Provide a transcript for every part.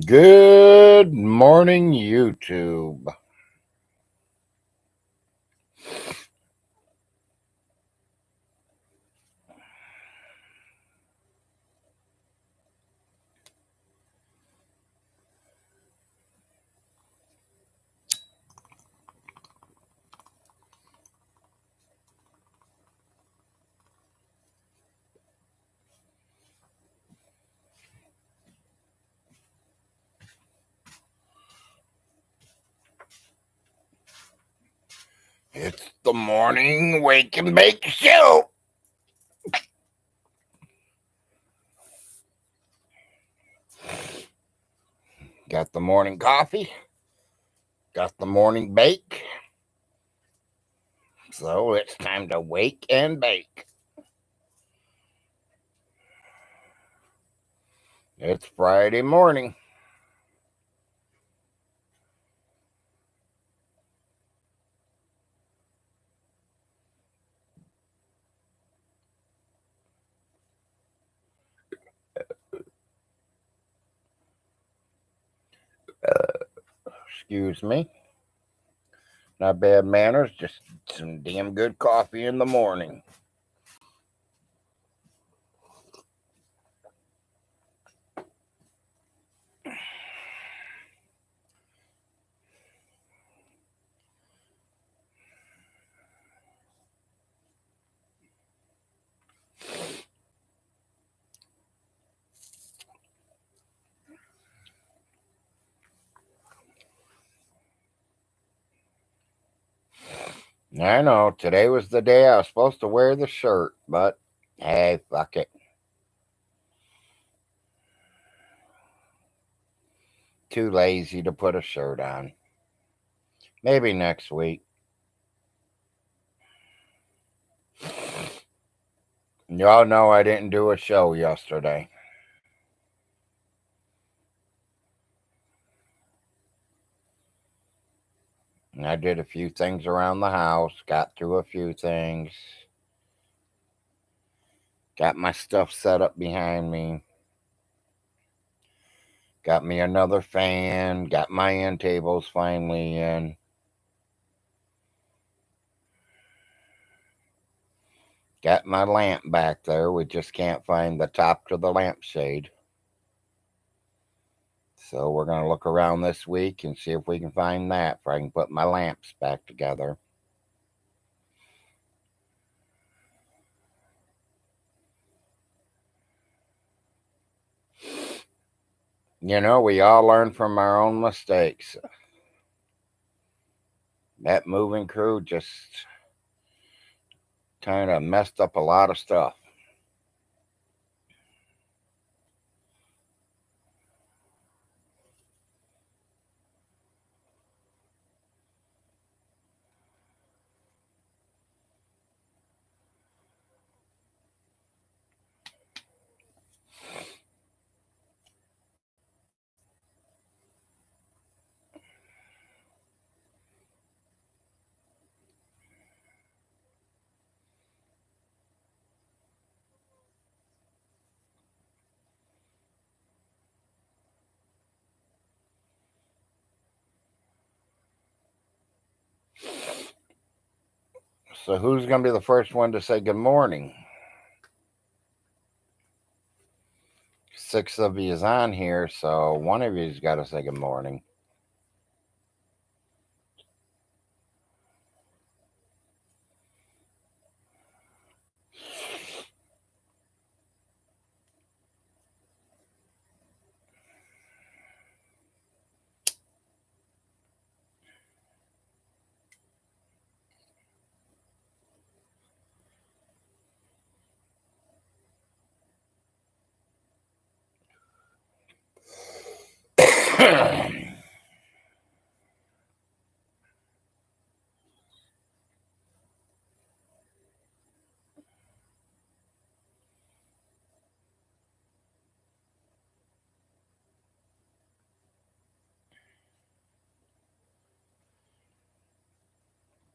Good morning, YouTube. It's the morning wake and bake show. Got the morning coffee. Got the morning bake. So it's time to wake and bake. It's Friday morning. Excuse me. Not bad manners, just some damn good coffee in the morning. I know, today was the day I was supposed to wear the shirt, but hey, fuck it. Too lazy to put a shirt on. Maybe next week. Y'all know I didn't do a show yesterday. I did a few things around the house, got through a few things, got my stuff set up behind me, got me another fan, got my end tables finally in, got my lamp back there. We just can't find the top to the lampshade. So we're going to look around this week and see if we can find that, if I can put my lamps back together. You know, we all learn from our own mistakes. That moving crew just kind of messed up a lot of stuff. So who's going to be the first one to say good morning? 6 of you is on here, so one of you's got to say good morning.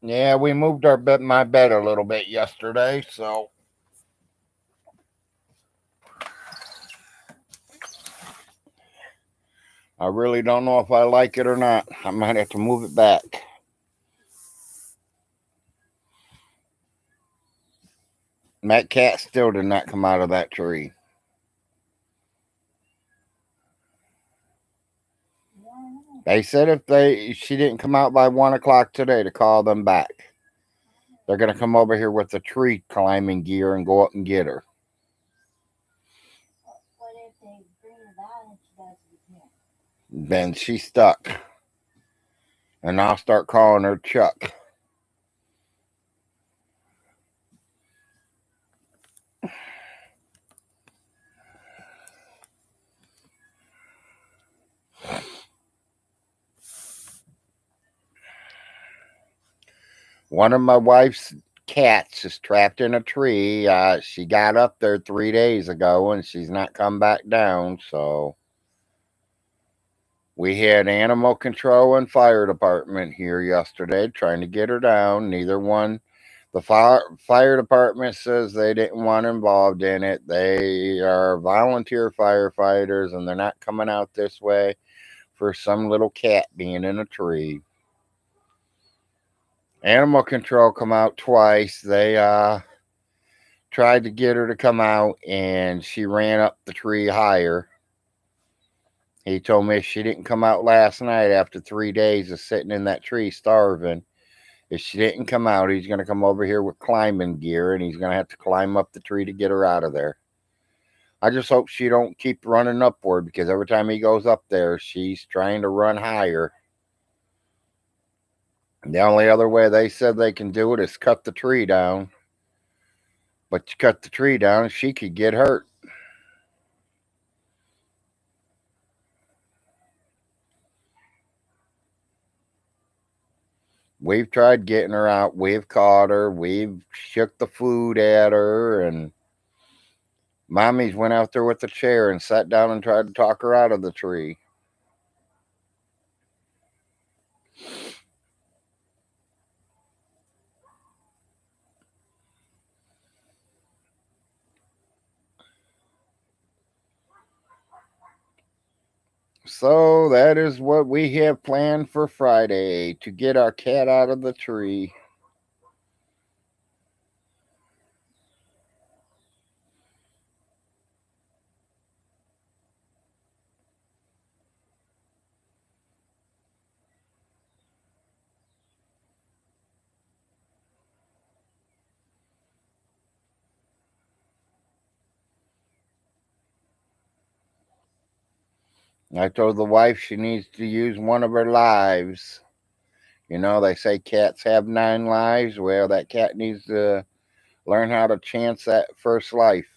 Yeah, we moved my bed a little bit yesterday, so I really don't know if I like it or not. I might have to move it back. That cat still did not come out of that tree. They said if she didn't come out by 1 o'clock today to call them back. They're going to come over here with the tree climbing gear and go up and get her. What if they bring her down and she does it again? Then she's stuck. And I'll start calling her Chuck. One of my wife's cats is trapped in a tree. She got up there 3 days ago and she's not come back down. So we had animal control and fire department here yesterday trying to get her down. Neither one. The fire department says they didn't want involved in it. They are volunteer firefighters and they're not coming out this way for some little cat being in a tree. Animal control come out twice. They tried to get her to come out and she ran up the tree higher. He told me if she didn't come out last night after 3 days of sitting in that tree starving, if she didn't come out, he's going to come over here with climbing gear and he's going to have to climb up the tree to get her out of there. I just hope she don't keep running upward because every time he goes up there, she's trying to run higher. The only other way they said they can do it is cut the tree down. But you cut the tree down, she could get hurt. We've tried getting her out. We've caught her. We've shook the food at her. And Mommy's went out there with the chair and sat down and tried to talk her out of the tree. So that is what we have planned for Friday, to get our cat out of the tree. I told the wife she needs to use one of her lives. You know, they say cats have 9 lives. Well, that cat needs to learn how to chance that first life.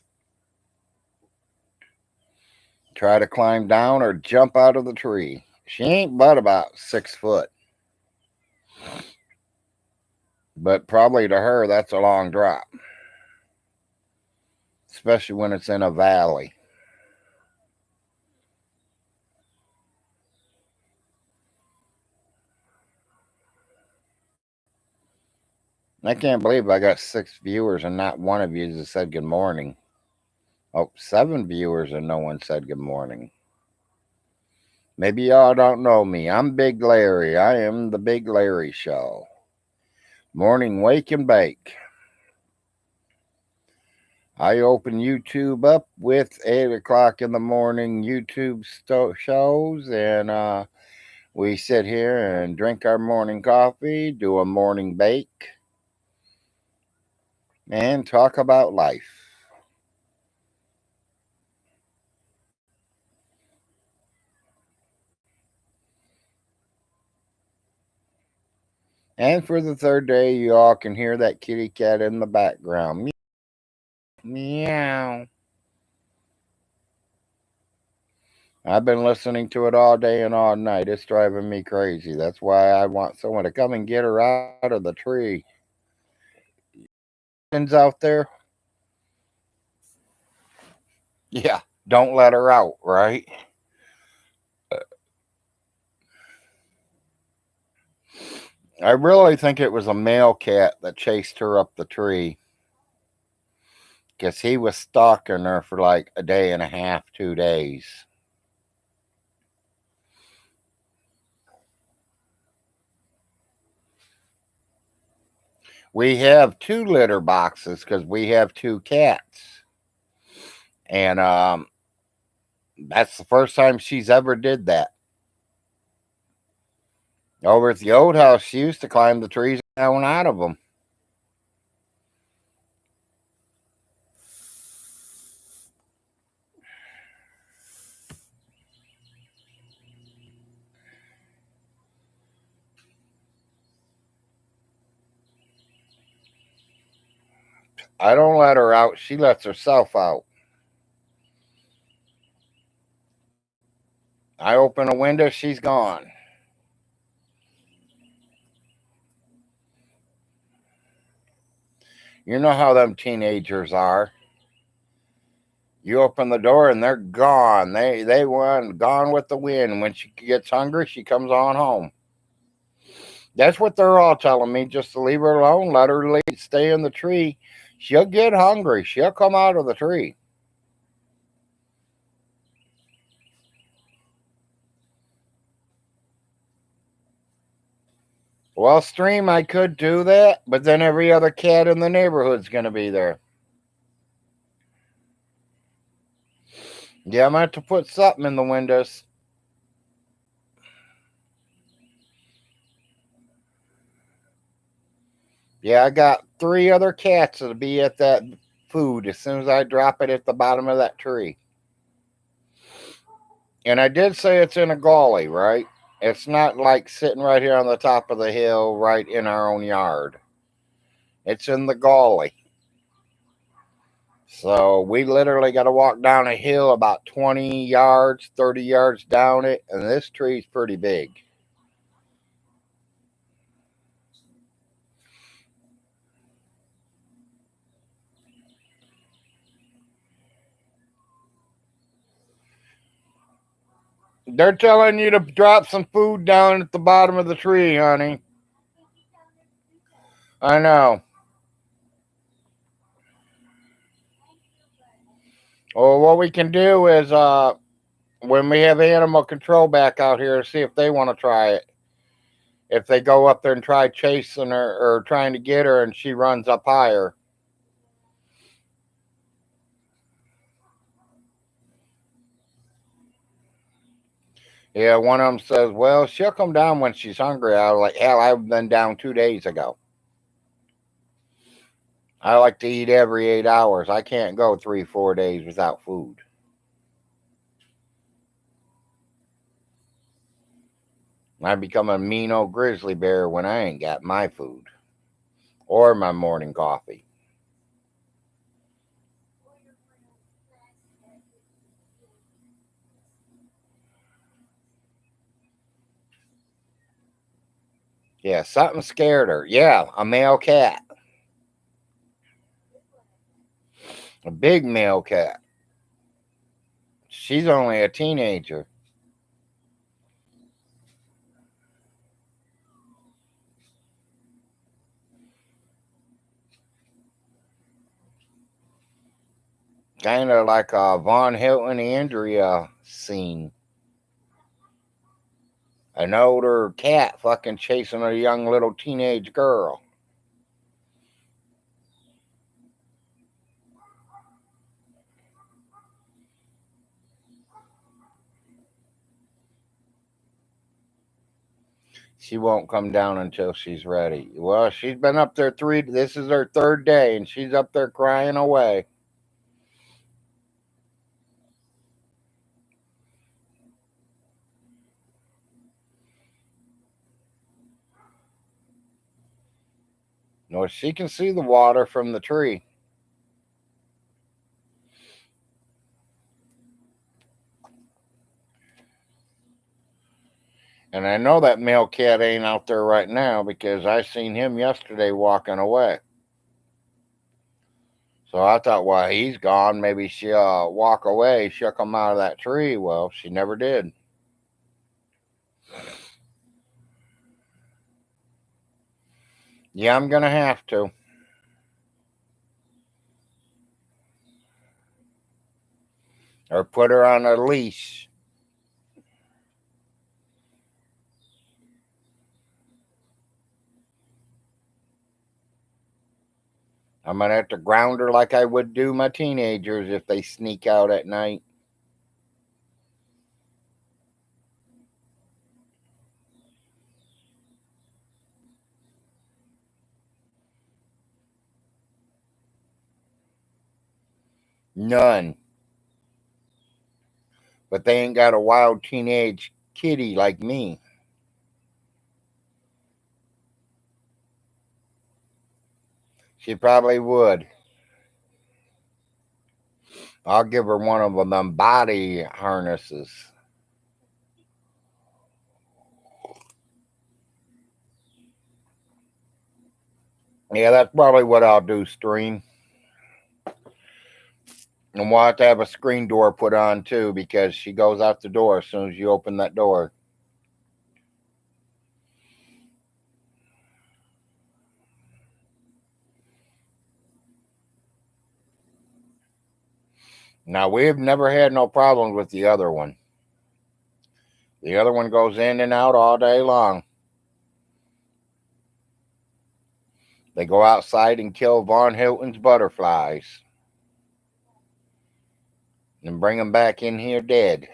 Try to climb down or jump out of the tree. She ain't but about 6 foot. But probably to her, that's a long drop. Especially when it's in a valley. I can't believe I got 6 viewers and not one of you has said good morning. Oh, 7 viewers and no one said good morning. Maybe y'all don't know me. I'm Big Larry. I am the Big Larry Show. Morning wake and bake. I open YouTube up with 8 o'clock in the morning YouTube shows, and we sit here and drink our morning coffee, do a morning bake, and talk about life. And for the third day, you all can hear that kitty cat in the background. Meow. I've been listening to it all day and all night. It's driving me crazy. That's why I want someone to come and get her out of the tree. Out there. Yeah, don't let her out, right? I really think it was a male cat that chased her up the tree. Because he was stalking her for like a day and a half, 2 days. We have 2 litter boxes because we have 2 cats. And that's the first time she's ever did that. Over at the old house, she used to climb the trees down out of them. I don't let her out. She lets herself out. I open a window, she's gone. You know how them teenagers are. You open the door and they're gone. They went gone with the wind. When she gets hungry, she comes on home. That's what they're all telling me. Just to leave her alone. Let her stay in the tree. She'll get hungry. She'll come out of the tree. Well, Stream, I could do that, but then every other cat in the neighborhood's going to be there. Yeah, I'm going to have to put something in the windows. Yeah, I got 3 other cats that'll be at that food as soon as I drop it at the bottom of that tree. And I did say it's in a gully, right? It's not like sitting right here on the top of the hill, right in our own yard. It's in the gully. So we literally got to walk down a hill about 20 yards, 30 yards down it. And this tree's pretty big. They're telling you to drop some food down at the bottom of the tree, honey. I know. Well, what we can do is when we have animal control back out here, see if they want to try it. If they go up there and try chasing her or trying to get her and she runs up higher. Yeah, one of them says, well, she'll come down when she's hungry. I was like, hell, I've been down 2 days ago. I like to eat every 8 hours. I can't go 3-4 days without food. I become a mean old grizzly bear when I ain't got my food or my morning coffee. Yeah, something scared her. Yeah, a male cat. A big male cat. She's only a teenager. Kind of like a Von Hilton Andrea scene. An older cat fucking chasing a young little teenage girl. She won't come down until she's ready. Well, she's been up there this is her 3rd day, and she's up there crying away. No, she can see the water from the tree. And I know that male cat ain't out there right now because I seen him yesterday walking away. So I thought, well, he's gone. Maybe she'll walk away. She'll come out of that tree. Well, she never did. Yeah, I'm going to have to. Or put her on a leash. I'm gonna have to ground her like I would do my teenagers if they sneak out at night. None. But they ain't got a wild teenage kitty like me. She probably would. I'll give her one of them body harnesses. Yeah, that's probably what I'll do, Stream. And we'll have to have a screen door put on too because she goes out the door as soon as you open that door. Now, we've never had no problems with the other one. The other one goes in and out all day long. They go outside and kill Von Hilton's butterflies and bring them back in here dead.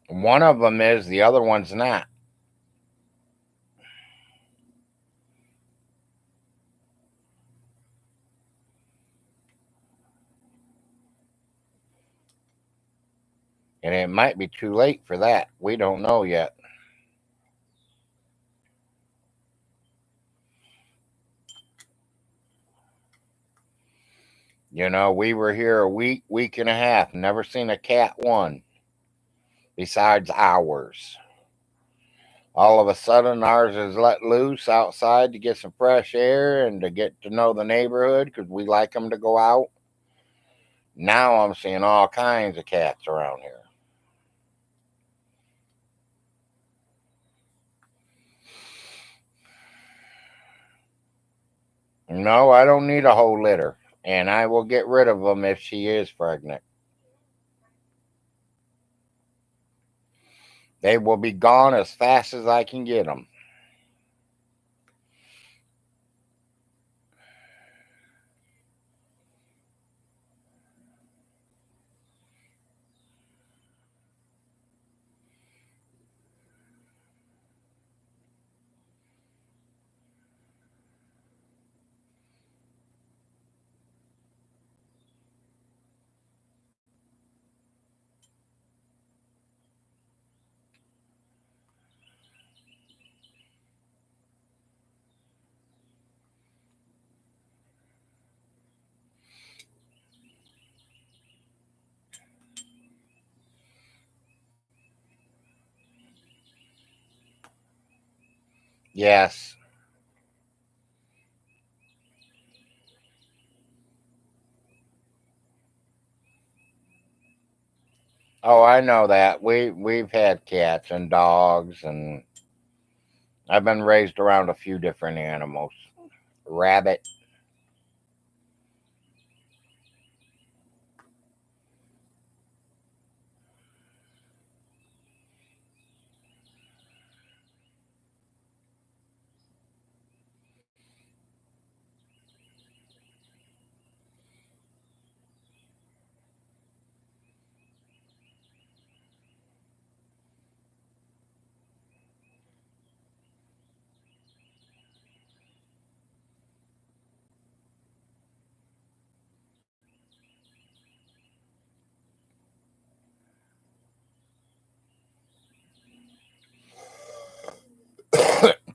One of them is, the other one's not. And it might be too late for that. We don't know yet. You know, we were here a week and a half, never seen a cat one besides ours. All of a sudden, ours is let loose outside to get some fresh air and to get to know the neighborhood because we like them to go out. Now I'm seeing all kinds of cats around here. No, I don't need a whole litter, and I will get rid of them if she is pregnant. They will be gone as fast as I can get them. Yes. Oh, I know that. We've had cats and dogs, and I've been raised around a few different animals. Rabbit.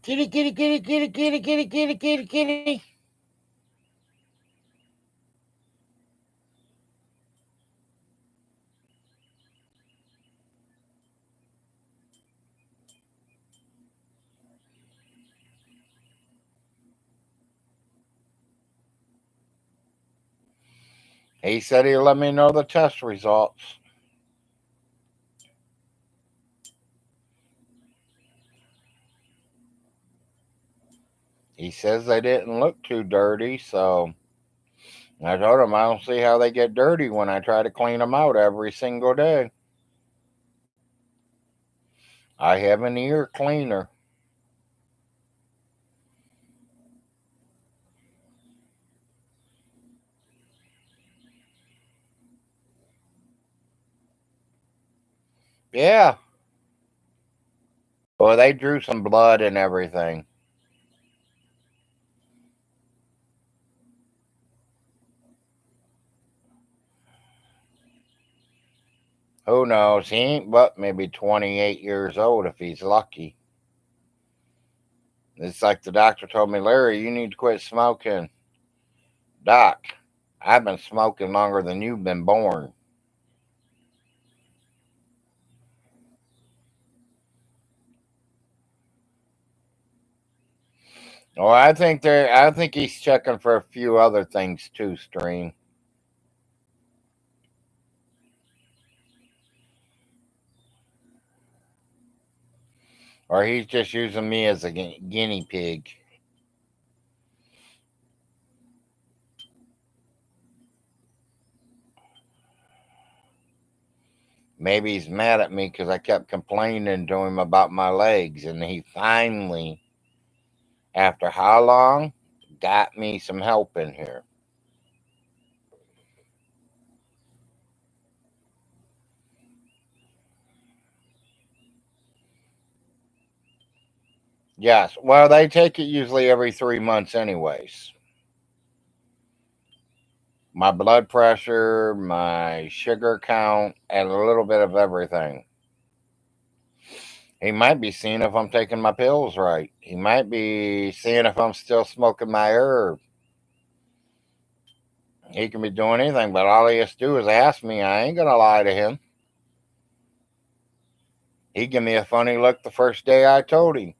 Kitty, kitty, kitty, kitty, kitty, kitty, kitty, kitty, kitty. He said he'll let me know the test results. He says they didn't look too dirty, so I told them I don't see how they get dirty when I try to clean them out every single day. I have an ear cleaner. Yeah. Well, they drew some blood and everything. Who knows? He ain't but maybe 28 years old if he's lucky. It's like the doctor told me, Larry, you need to quit smoking. Doc, I've been smoking longer than you've been born. Well, I think he's checking for a few other things too, Stream. Or he's just using me as a guinea pig. Maybe he's mad at me because I kept complaining to him about my legs, and he finally, after how long, got me some help in here. Yes, well, they take it usually every 3 months, anyways. My blood pressure, my sugar count, and a little bit of everything. He might be seeing if I'm taking my pills right. He might be seeing if I'm still smoking my herb. He can be doing anything, but all he has to do is ask me. I ain't gonna lie to him. He gave me a funny look the first day I told him.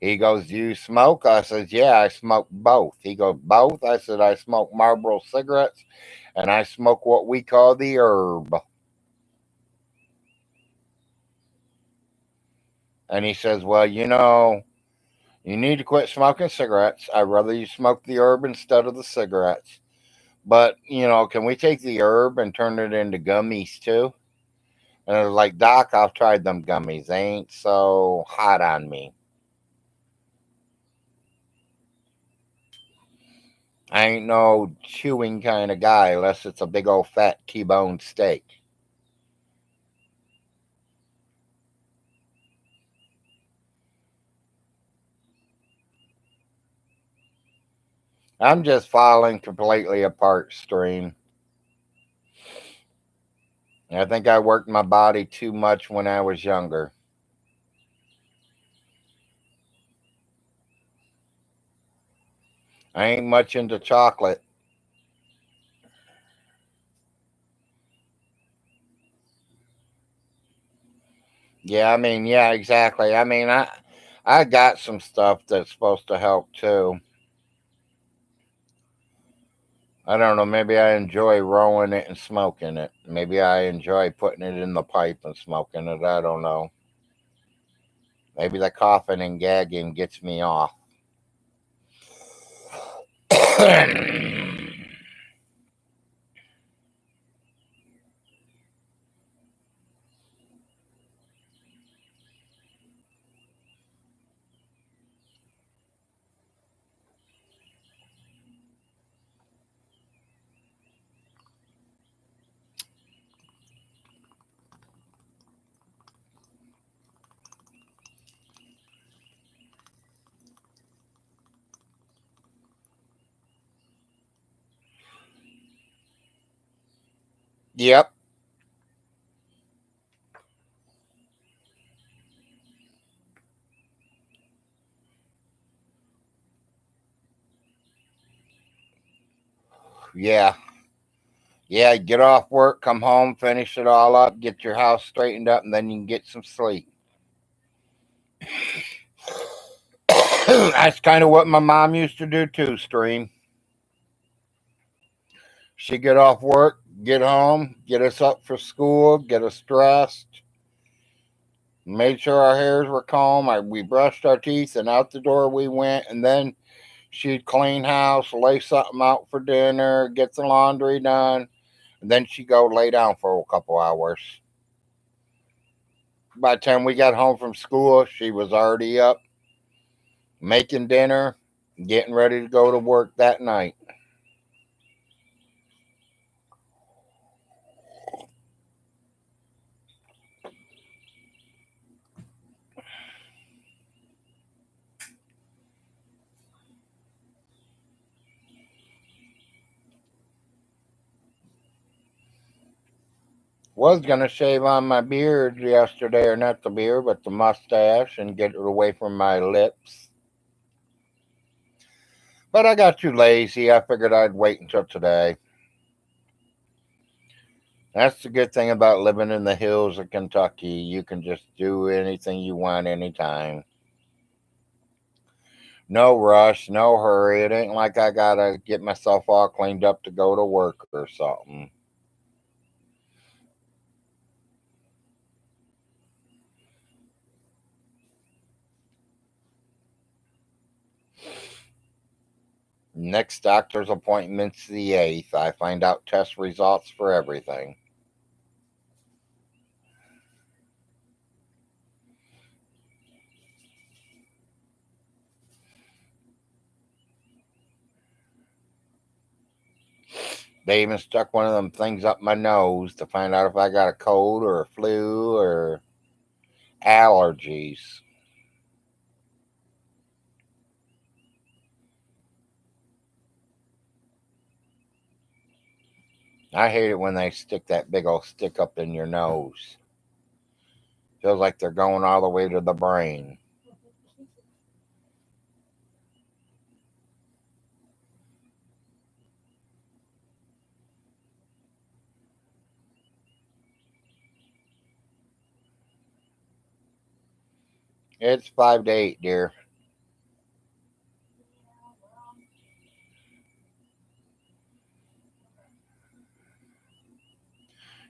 He goes, "Do you smoke?" I says, "Yeah, I smoke both." He goes, "Both?" I said, "I smoke Marlboro cigarettes and I smoke what we call the herb." And he says, "Well, you need to quit smoking cigarettes. I'd rather you smoke the herb instead of the cigarettes. But, can we take the herb and turn it into gummies too?" And I was like, "Doc, I've tried them gummies. They ain't so hot on me. I ain't no chewing kind of guy unless it's a big old fat T-bone steak." I'm just falling completely apart, Stream. I think I worked my body too much when I was younger. I ain't much into chocolate. Yeah, I mean, yeah, exactly. I mean, I got some stuff that's supposed to help too. I don't know. Maybe I enjoy rolling it and smoking it. Maybe I enjoy putting it in the pipe and smoking it. I don't know. Maybe the coughing and gagging gets me off. Yep. Yeah. Yeah. Get off work, come home, finish it all up, get your house straightened up, and then you can get some sleep. That's kind of what my mom used to do too, Stream. She'd get off work, get home, get us up for school, get us dressed, made sure our hairs were combed. We brushed our teeth, and out the door we went. And then She'd clean house, lay something out for dinner, get the laundry done, and then she'd go lay down for a couple hours. By the time we got home from school, she was already up, making dinner, getting ready to go to work that night. Was gonna shave on my beard yesterday, or not the beard, but the mustache, and get it away from my lips. But I got too lazy. I figured I'd wait until today. That's the good thing about living in the hills of Kentucky. You can just do anything you want anytime. No rush, no hurry. It ain't like I gotta get myself all cleaned up to go to work or something. Next doctor's appointment's the 8th. I find out test results for everything. They even stuck one of them things up my nose to find out if I got a cold or a flu or allergies. I hate it when they stick that big old stick up in your nose. Feels like they're going all the way to the brain. It's 5 to 8, dear. Yeah, well,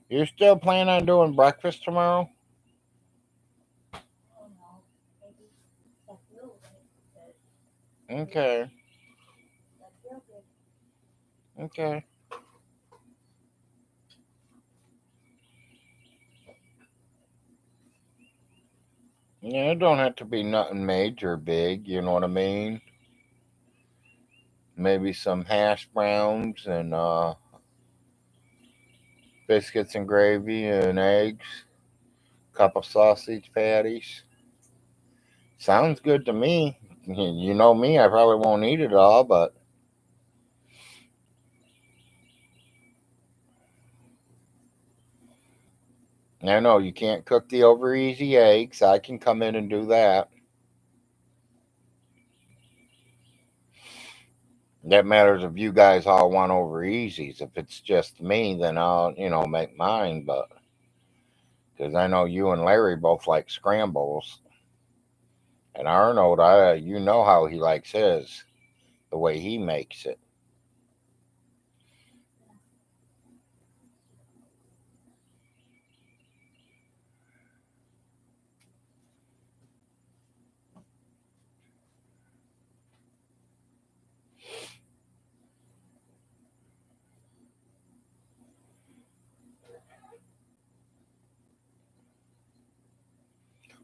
You still planning on doing breakfast tomorrow? I don't know. Maybe I feel like because maybe Okay, I feel good. okay. Yeah, it don't have to be nothing major big, you know what I mean? Maybe some hash browns and biscuits and gravy and eggs, couple sausage patties. Sounds good to me. You know me, I probably won't eat it all, but I know you can't cook the over easy eggs. I can come in and do that. That matters if you guys all want over easies. If it's just me, then I'll, make mine. But because I know you and Larry both like scrambles, and Arnold, you know how he likes his, the way he makes it.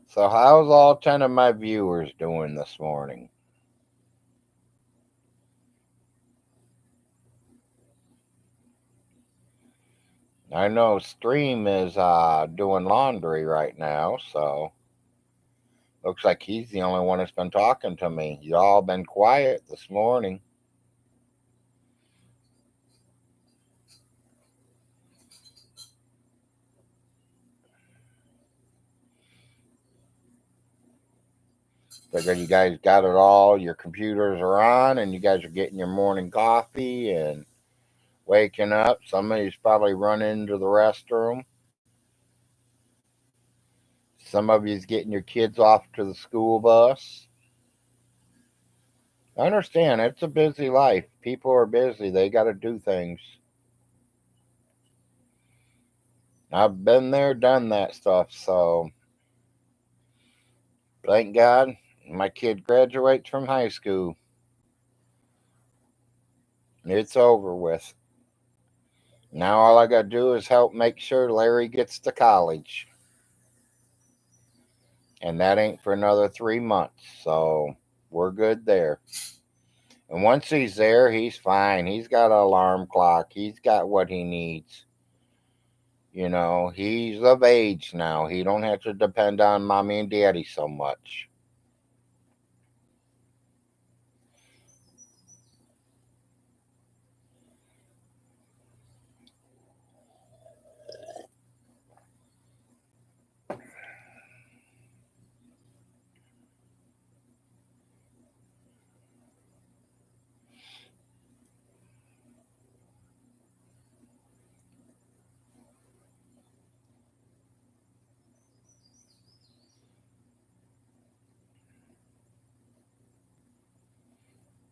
So how's all 10 of my viewers doing this morning? I know Stream is doing laundry right now, so looks like he's the only one that's been talking to me. Y'all been quiet this morning. Figure you guys got it all. Your computers are on, and you guys are getting your morning coffee and waking up. Somebody's probably running to the restroom. Some of you's getting your kids off to the school bus. I understand it's a busy life. People are busy. They got to do things. I've been there, done that stuff. So thank God my kid graduates from high school. It's over with. Now all I got to do is help make sure Larry gets to college. And that ain't for another 3 months. So we're good there. And once he's there, he's fine. He's got an alarm clock. He's got what he needs. You know, he's of age now. He don't have to depend on mommy and daddy so much.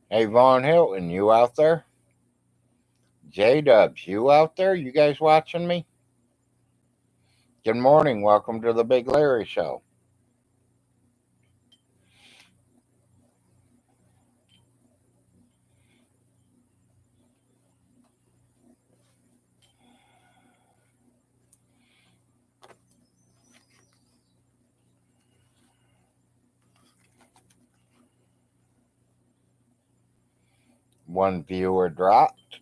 Hey, Von Hilton, you out there? J-Dubs, you out there? You guys watching me? Good morning. Welcome to the Big Larry Show. One viewer dropped.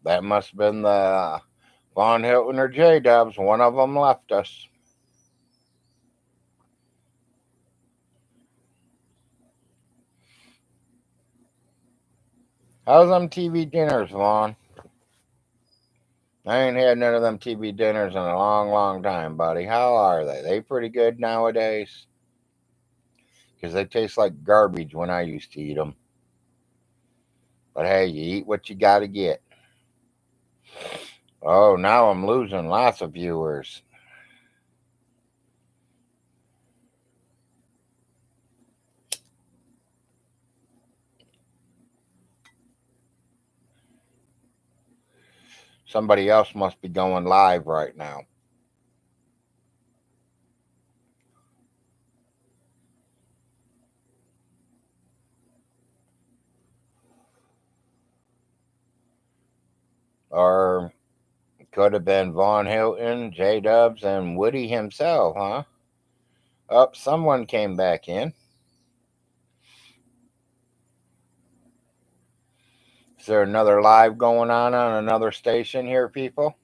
That must have been the Von Hilton or J-Dubs. One of them left us. How's them TV dinners, Vaughn? I ain't had none of them TV dinners in a long, long time, buddy. How are they? They pretty good nowadays? Because they taste like garbage when I used to eat them. But hey, you eat what you got to get. Oh, now I'm losing lots of viewers. Somebody else must be going live right now. Or could have been Von Hilton, J-Dubs, and Woody himself, huh? Oh, someone came back in. Is there another live going on another station here, people?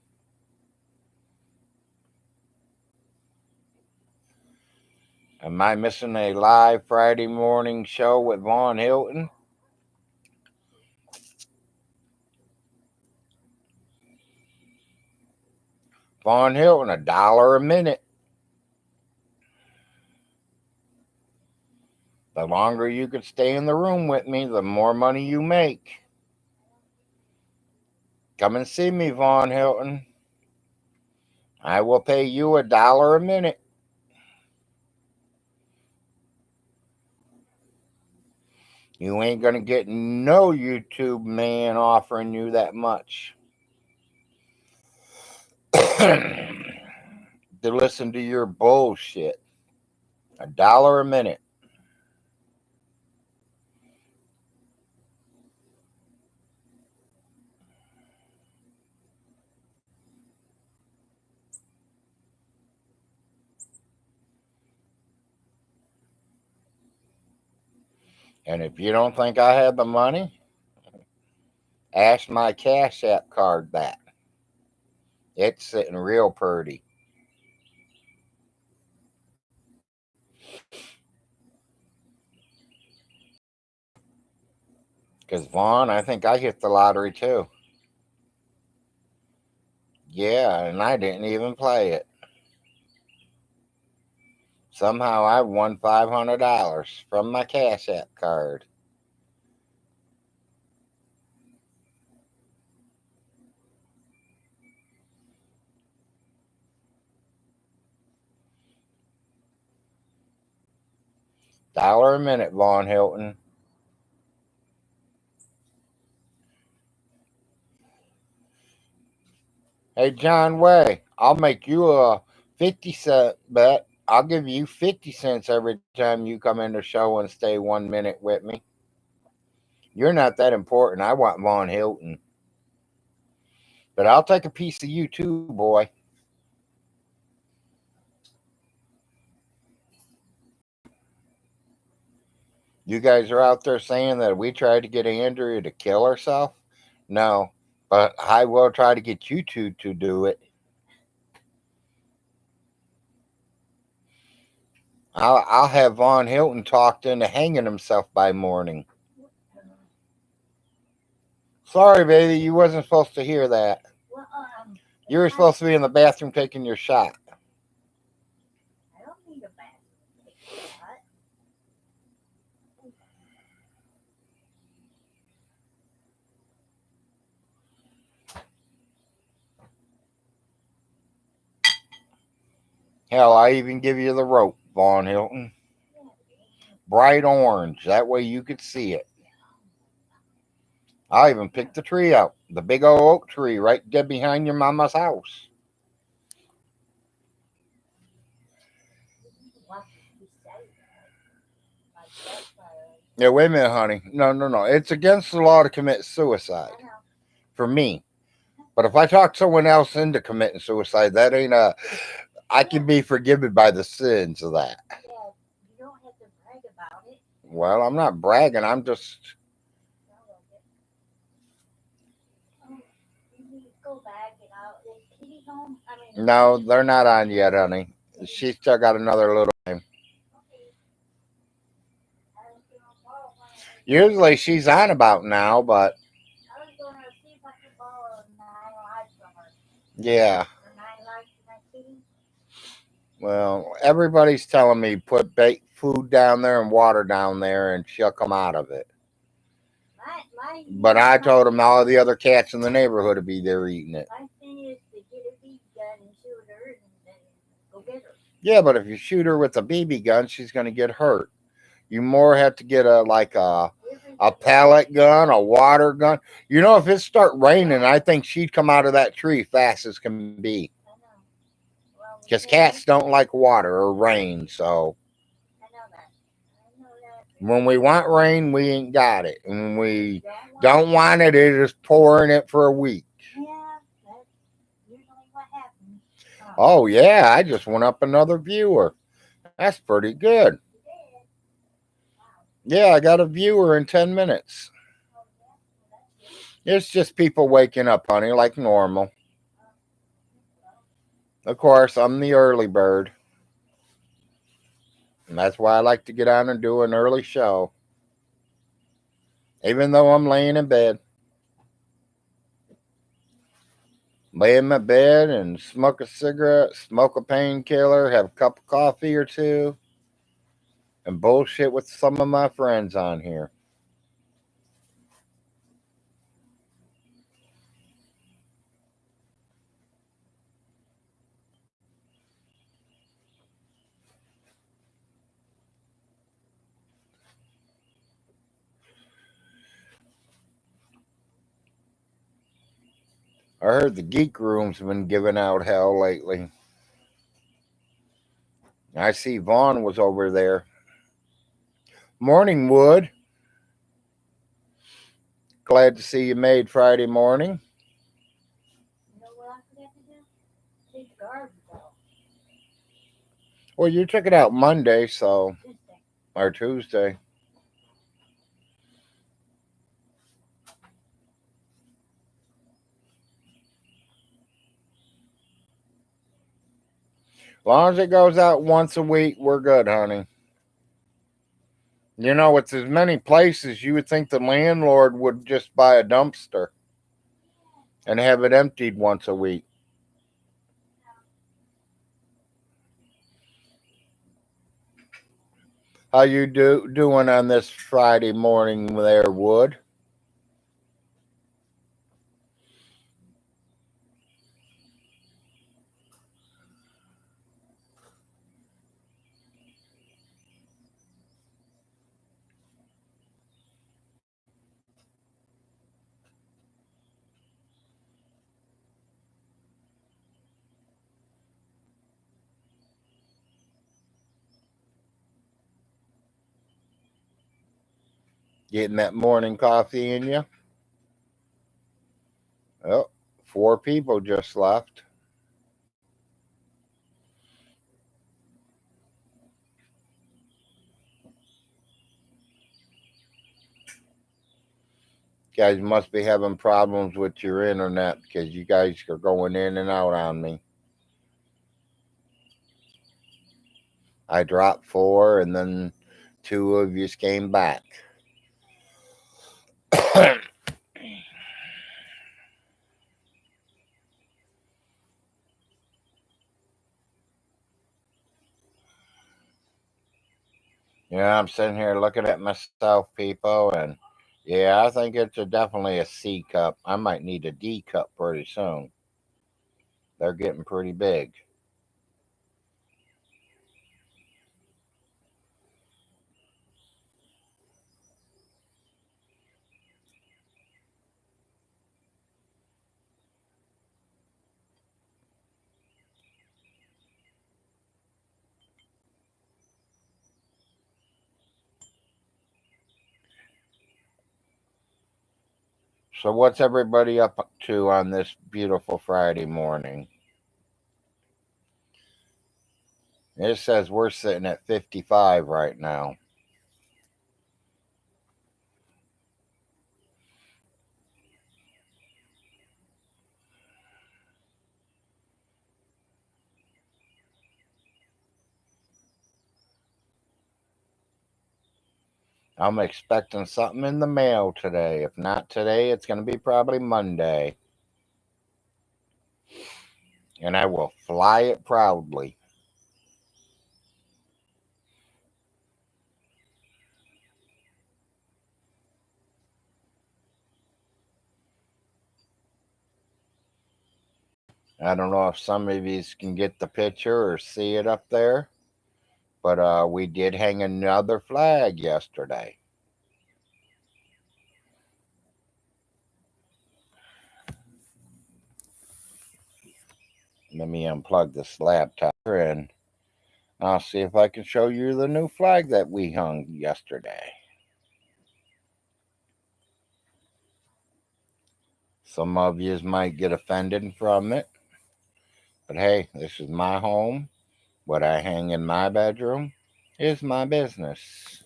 Am I missing a live Friday morning show with Von Hilton? Von Hilton, $1 a minute. The longer you could stay in the room with me, the more money you make. Come and see me, Von Hilton. I will pay you $1 a minute. You ain't gonna get no YouTube man offering you that much to listen to your bullshit. $1 a minute. And if you don't think I have the money, ask my Cash App card that. It's sitting real pretty. Because, Vaughn, I think I hit the lottery too. Yeah, and I didn't even play it. Somehow I won $500 from my Cash App card. $1 a minute, Von Hilton. Hey, John Way, I'll make you a 50-cent bet. I'll give you 50 cents every time you come in the show and stay 1 minute with me. You're not that important. I want Von Hilton. But I'll take a piece of you too, boy. You guys are out there saying that we tried to get Andrea to kill herself? No. But I will try to get you two to do it. I'll have Von Hilton talked into hanging himself by morning. Sorry, baby, you wasn't supposed to hear that. Well, You were supposed to be in the bathroom taking your shot. I don't need a bathroom. What? Hell, I even give you the rope, Von Hilton. Bright orange. That way you could see it. I even picked the tree out. The big old oak tree right dead behind your mama's house. What did you say? Like that's Yeah, wait a minute, honey. No. It's against the law to commit suicide. I know. For me. But if I talk someone else into committing suicide, that ain't a. I can be forgiven by the sins of that. Yeah, you don't have to brag about it. Well, I'm not bragging. I'm just. You need to go back and out. Is Kitty home? I mean, No, they're not on yet, honey. She's still got another little time. okay. I was gonna borrow one of her. Usually she's on about now, but I was gonna see if I could borrow 9 lives from her. yeah. Or 9 lives to my kitty. Well, everybody's telling me put food down there and water down there and she'll come out of it. But I told them all the other cats in the neighborhood would be there eating it. My thing is to get a BB gun and shoot her and then go get her. Yeah, but if you shoot her with a BB gun, she's going to get hurt. You more have to get a pellet gun, a water gun. You know, if it start raining, I think she'd come out of that tree fast as can be. I know. Well, Because cats don't like water or rain, so I know that. I know that. when we want rain, we ain't got it. And when we Don't don't want it, it is pouring it for a week. Yeah, that's usually what happens. Oh, yeah, I just went up another viewer. That's pretty good. You did. Wow. Yeah, I got a viewer in 10 minutes. Oh, yeah. Well, that's good. It's just people waking up, honey, like normal. Well, Of course, I'm the early bird. And that's why I like to get on and do an early show. Even though I'm laying in bed. Lay in my bed and smoke a cigarette, smoke a painkiller, have a cup of coffee or two, and bullshit with some of my friends on here. I heard the geek room's been giving out hell lately. I see Vaughn was over there. Morning, Wood. Glad to see you made Friday morning. you know what I forgot to do? Take the garbage out. Well, you took it out Monday, so Tuesday. or Tuesday. As long as it goes out once a week, we're good, honey. You know, it's as many places you would think the landlord would just buy a dumpster and have it emptied once a week. How you doing on this Friday morning there, Wood? Getting that morning coffee in you? Oh, 4 people just left. You guys must be having problems with your internet because you guys are going in and out on me. I dropped 4 and then 2 of you came back. Yeah, I'm sitting here looking at myself, people, and yeah, I think it's definitely a C cup. I might need a D cup pretty soon. They're getting pretty big. So, what's everybody up to on this beautiful Friday morning? It says we're sitting at 55 right now. I'm expecting something in the mail today. If not today, it's going to be probably Monday. And I will fly it proudly. I don't know if some of you can get the picture or see it up there, but we did hang another flag yesterday. Let me unplug this laptop and I'll see if I can show you the new flag that we hung yesterday. Some of you might get offended from it, but hey, this is my home. What I hang in my bedroom is my business.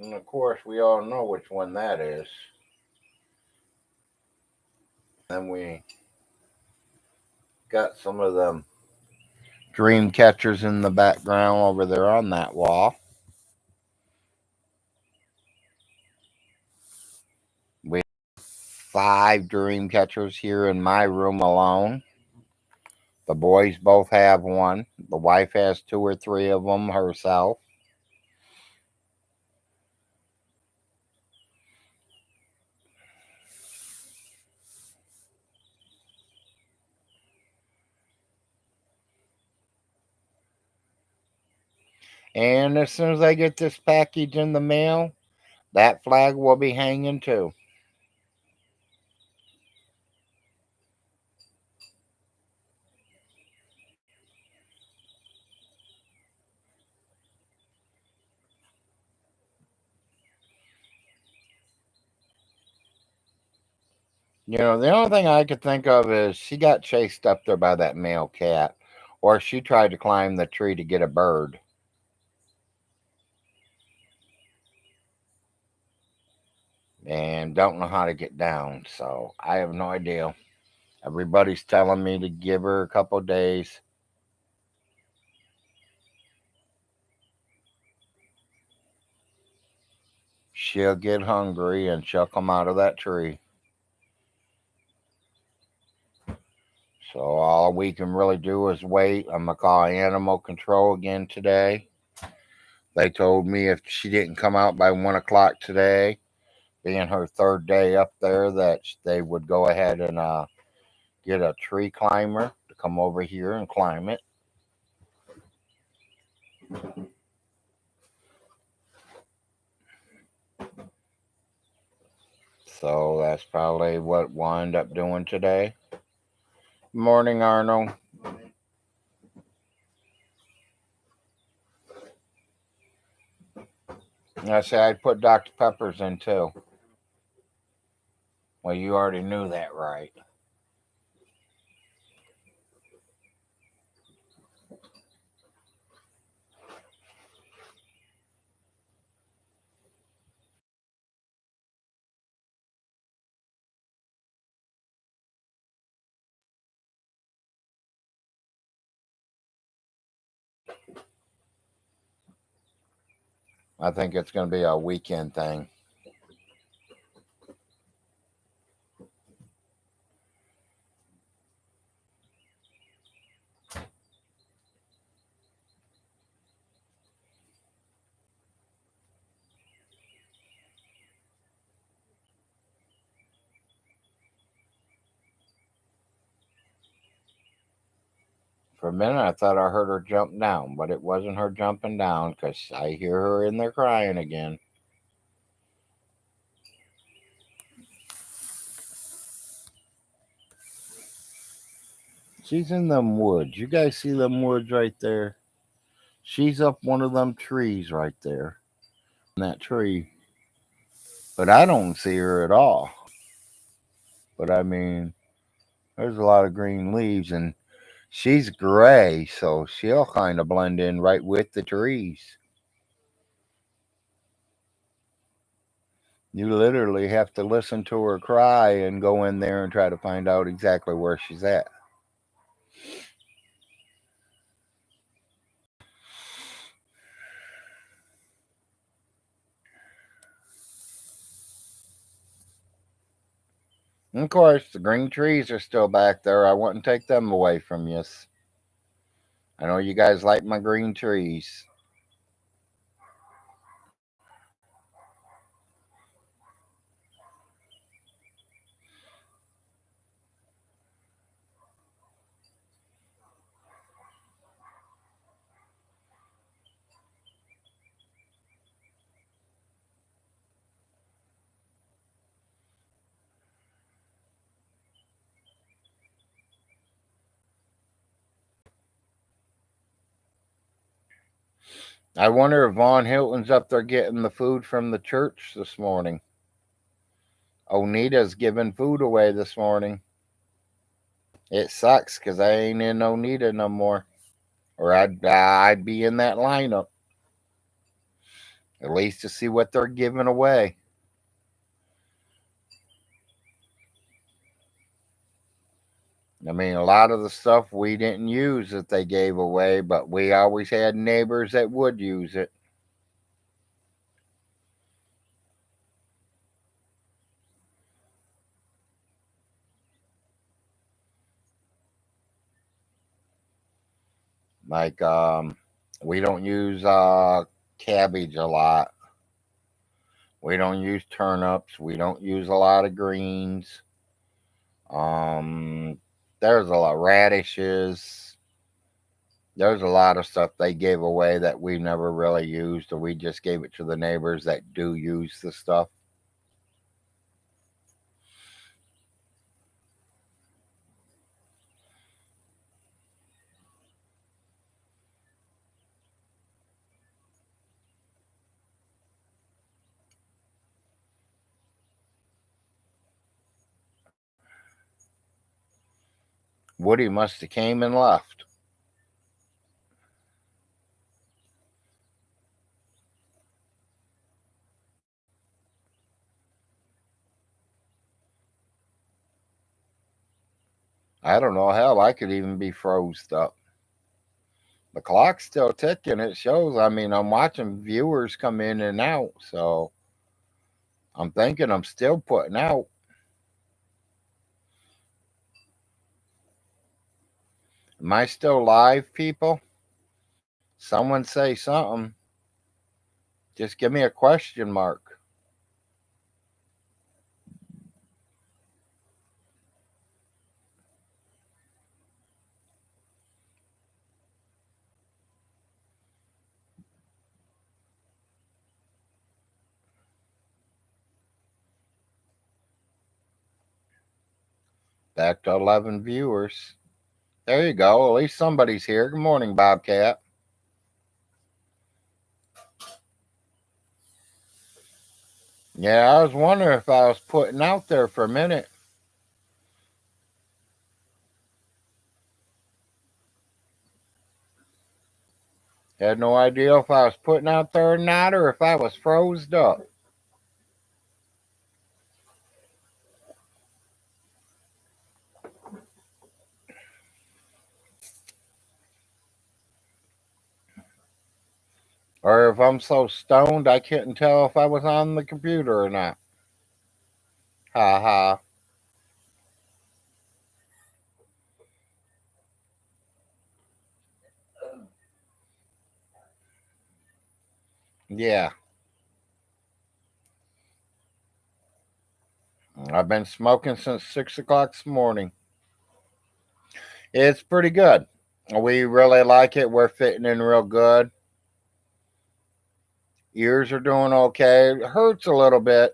And of course, we all know which one that is. Then we got some of them dream catchers in the background over there on that wall. We have 5 dream catchers here in my room alone. The boys both have one. The wife has 2 or 3 of them herself. And as soon as I get this package in the mail, that flag will be hanging too. You know, the only thing I could think of is she got chased up there by that male cat, or she tried to climb the tree to get a bird. And don't know how to get down, so I have no idea. Everybody's telling me to give her a couple days. She'll get hungry and she'll come out of that tree. So all we can really do is wait. I'm gonna call animal control again today. They told me if she didn't come out by 1 o'clock today, being her 3rd day up there, that they would go ahead and get a tree climber to come over here and climb it. So that's probably what we'll end up doing today. Morning, Arnold. I say I'd put Dr. Peppers in too. Well, you already knew that, right? I think it's going to be a weekend thing. For a minute, I thought I heard her jump down, but it wasn't her jumping down because I hear her in there crying again. She's in them woods. You guys see them woods right there? She's up one of them trees right there. In that tree. But I don't see her at all. But I mean, there's a lot of green leaves and she's gray, so she'll kind of blend in right with the trees. You literally have to listen to her cry and go in there and try to find out exactly where she's at. And of course, the green trees are still back there. I wouldn't take them away from you. I know you guys like my green trees. I wonder if Vaughn Hilton's up there getting the food from the church this morning. Onita's giving food away this morning. It sucks because I ain't in Onita no more. Or I'd be in that lineup. At least to see what they're giving away. I mean, a lot of the stuff we didn't use that they gave away, but we always had neighbors that would use it. Like, we don't use cabbage a lot. We don't use turnips. We don't use a lot of greens. Um, there's a lot of radishes. There's a lot of stuff they gave away that we never really used, or we just gave it to the neighbors that do use the stuff. Woody must have came and left. I don't know. Hell, I could even be froze up. The clock's still ticking. It shows. I mean, I'm watching viewers come in and out, so I'm thinking I'm still putting out. Am I still live, people? Someone say something. Just give me a question mark. Back to 11 viewers. There you go. At least somebody's here. Good morning, Bobcat. Yeah, I was wondering if I was putting out there for a minute. Had no idea if I was putting out there or not, or if I was froze up. Or if I'm so stoned I couldn't tell if I was on the computer or not. Ha ha. Yeah. I've been smoking since 6 o'clock this morning. It's pretty good. We really like it. We're fitting in real good. Ears are doing okay. It hurts a little bit.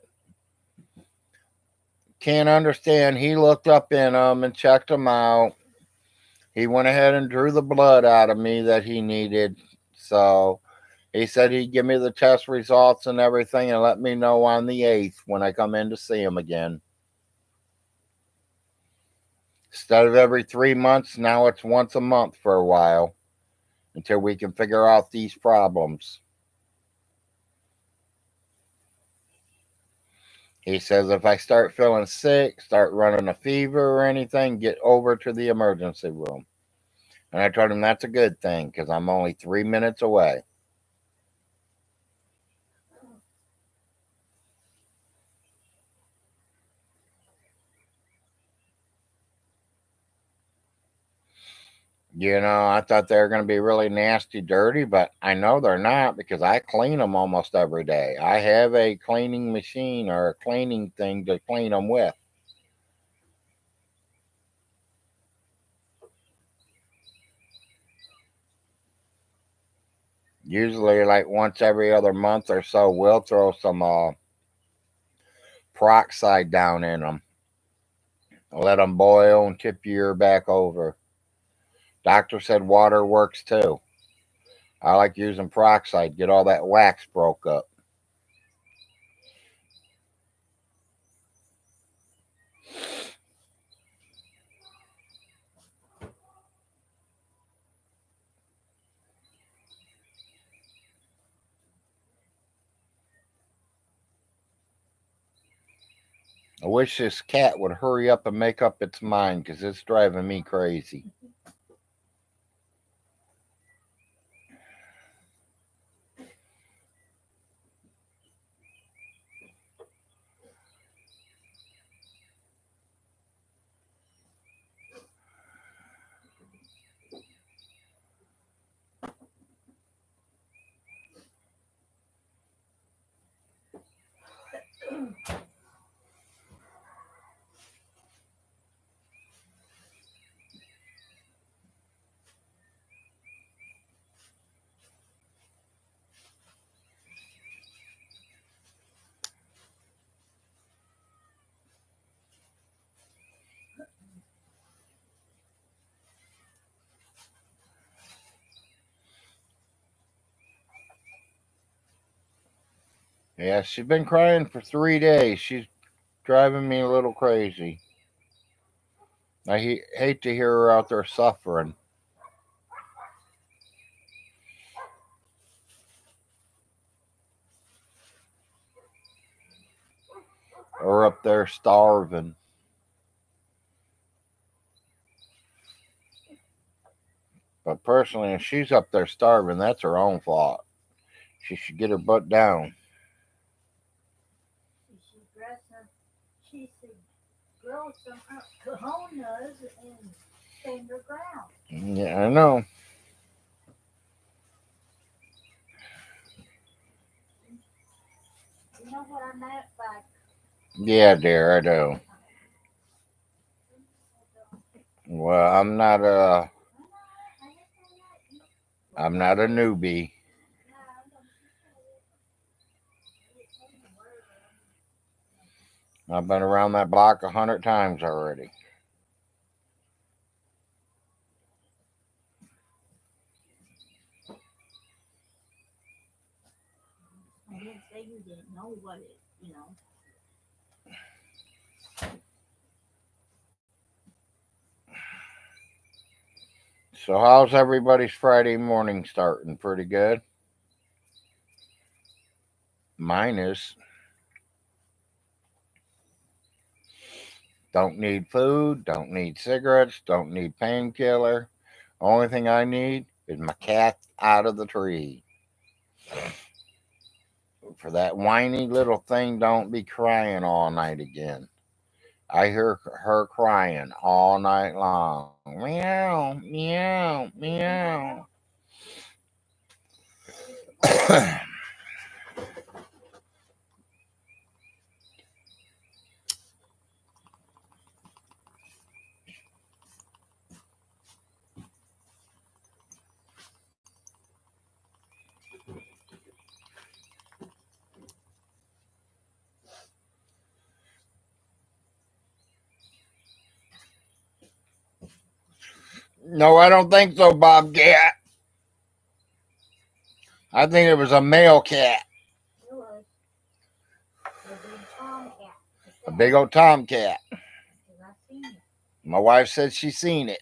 Can't understand. He looked up in them and checked them out. He went ahead and drew the blood out of me that he needed. So he said he'd give me the test results and everything and let me know on the 8th when I come in to see him again. Instead of every 3 months, now it's once a month for a while until we can figure out these problems. He says if I start feeling sick, start running a fever or anything, get over to the emergency room. And I told him that's a good thing because I'm only 3 minutes away. You know, I thought they were going to be really nasty, dirty, but I know they're not because I clean them almost every day. I have a cleaning machine or a cleaning thing to clean them with. Usually, like once every other month or so, we'll throw some peroxide down in them. Let them boil and tip your ear back over. Doctor said water works too. I like using peroxide, get all that wax broke up. I wish this cat would hurry up and make up its mind because it's driving me crazy. Yeah, she's been crying for 3 days. She's driving me a little crazy. I hate to hear her out there suffering. Or up there starving. But personally, if she's up there starving, that's her own fault. She should get her butt down. She's dressing. She should grow some cojones and stand her ground. Yeah, I know. You know what I meant by Yeah, dear, I do. Well, I'm not a newbie. I've been around that block 100 times already. know what it, you know. So how's everybody's Friday morning starting? Pretty good. Mine is. Don't need food, don't need cigarettes, don't need painkiller. Only thing I need is my cat out of the tree. For that whiny little thing, don't be crying all night again. I hear her crying all night long. Meow, meow, meow. No, I don't think so, Bobcat. I think it was a male cat, It was a big tomcat. a big old tomcat. Because I seen it. My wife said she seen it.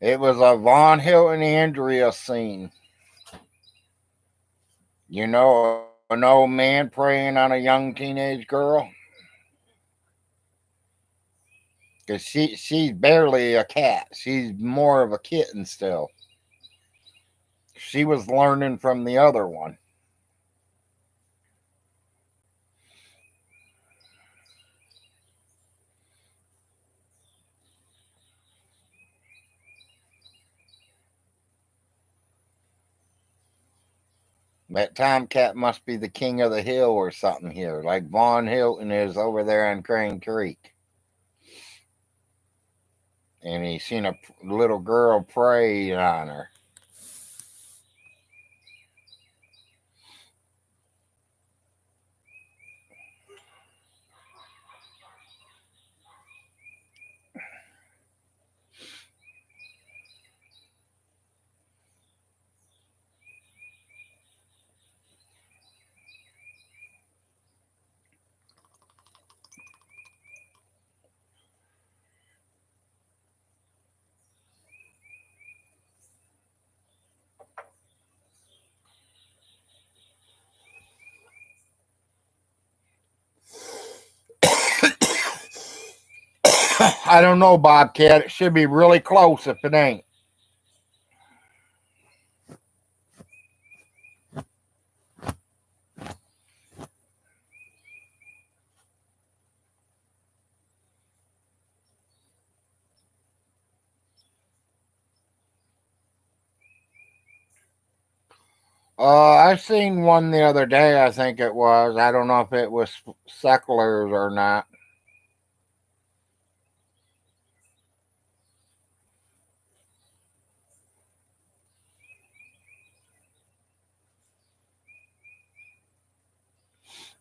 It was a Von Hilton Andrea scene. You know, an old man preying on a young teenage girl. Cause she's barely a cat. She's more of a kitten still. She was learning from the other one. That tomcat must be the king of the hill or something here, like Von Hilton is over there on Crane Creek. And he seen a little girl prey on her. I don't know, Bobcat. It should be really close if it ain't. I seen one the other day. I think it was. I don't know if it was sucklers or not.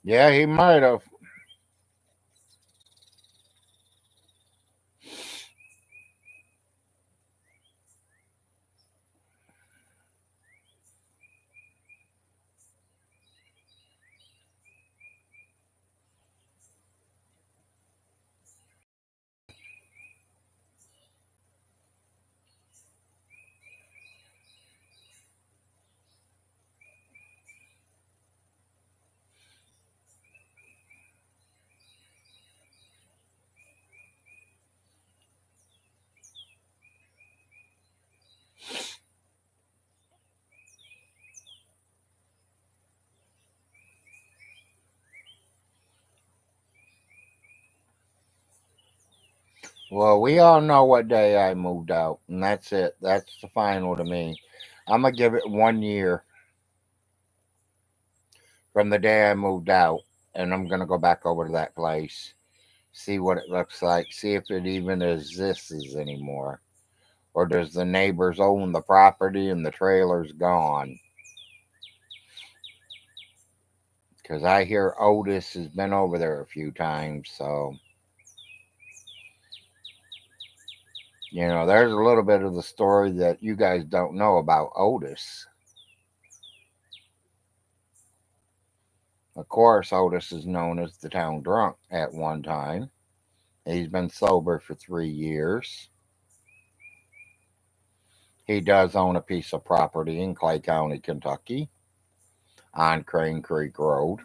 Yeah, he might have. Well, we all know what day I moved out, and that's it. That's the final to me. I'm gonna give it 1 year from the day I moved out, and I'm gonna go back over to that place, see what it looks like, see if it even exists anymore, or does the neighbors own the property and the trailer's gone? Because I hear Otis has been over there a few times, so You know, there's a little bit of the story that you guys don't know about Otis. Of course, Otis is known as the town drunk at one time. He's been sober for 3 years. He does own a piece of property in Clay County, Kentucky, on Crane Creek Road.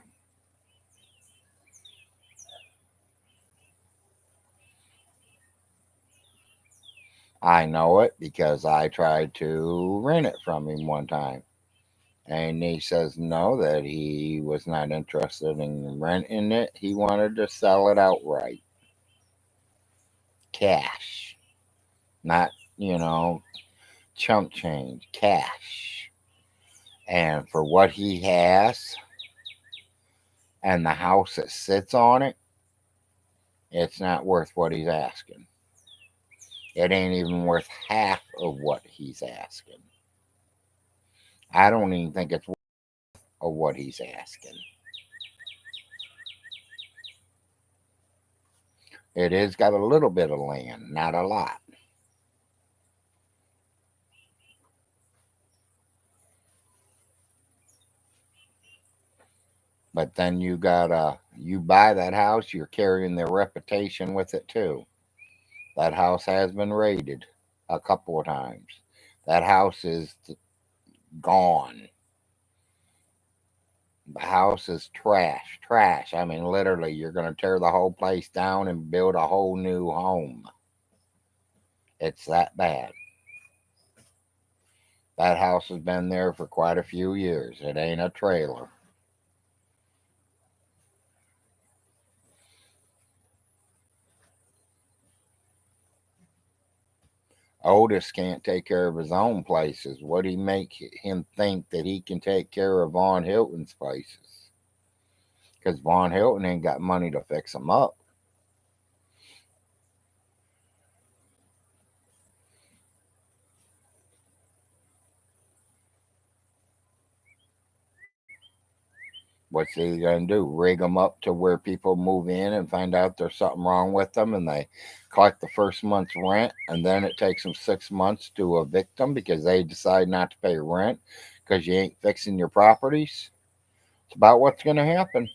I know it because I tried to rent it from him one time. And he says no, that he was not interested in renting it. He wanted to sell it outright. Cash. Not, you know, chump change. Cash. And for what he has and the house that sits on it, it's not worth what he's asking. It ain't even worth half of what he's asking. I don't even think it's worth of what he's asking. It is got a little bit of land, not a lot. But then you buy that house, you're carrying their reputation with it too. That house has been raided a couple of times. That house is gone. The house is trash, trash. I mean, literally, you're going to tear the whole place down and build a whole new home. It's that bad. That house has been there for quite a few years. It ain't a trailer. Otis can't take care of his own places. What do you make him think that he can take care of Von Hilton's places? Because Von Hilton ain't got money to fix them up. What's he going to do? Rig them up to where people move in and find out there's something wrong with them and they collect the first month's rent, and then it takes them 6 months to evict them because they decide not to pay rent because you ain't fixing your properties? It's about what's going to happen.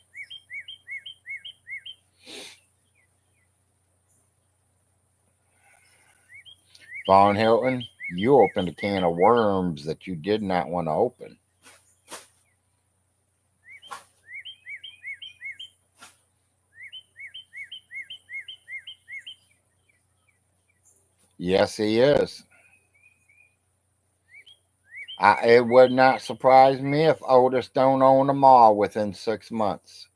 Von Hilton, you opened a can of worms that you did not want to open. Yes, he is. It would not surprise me if Otis don't own a mall within 6 months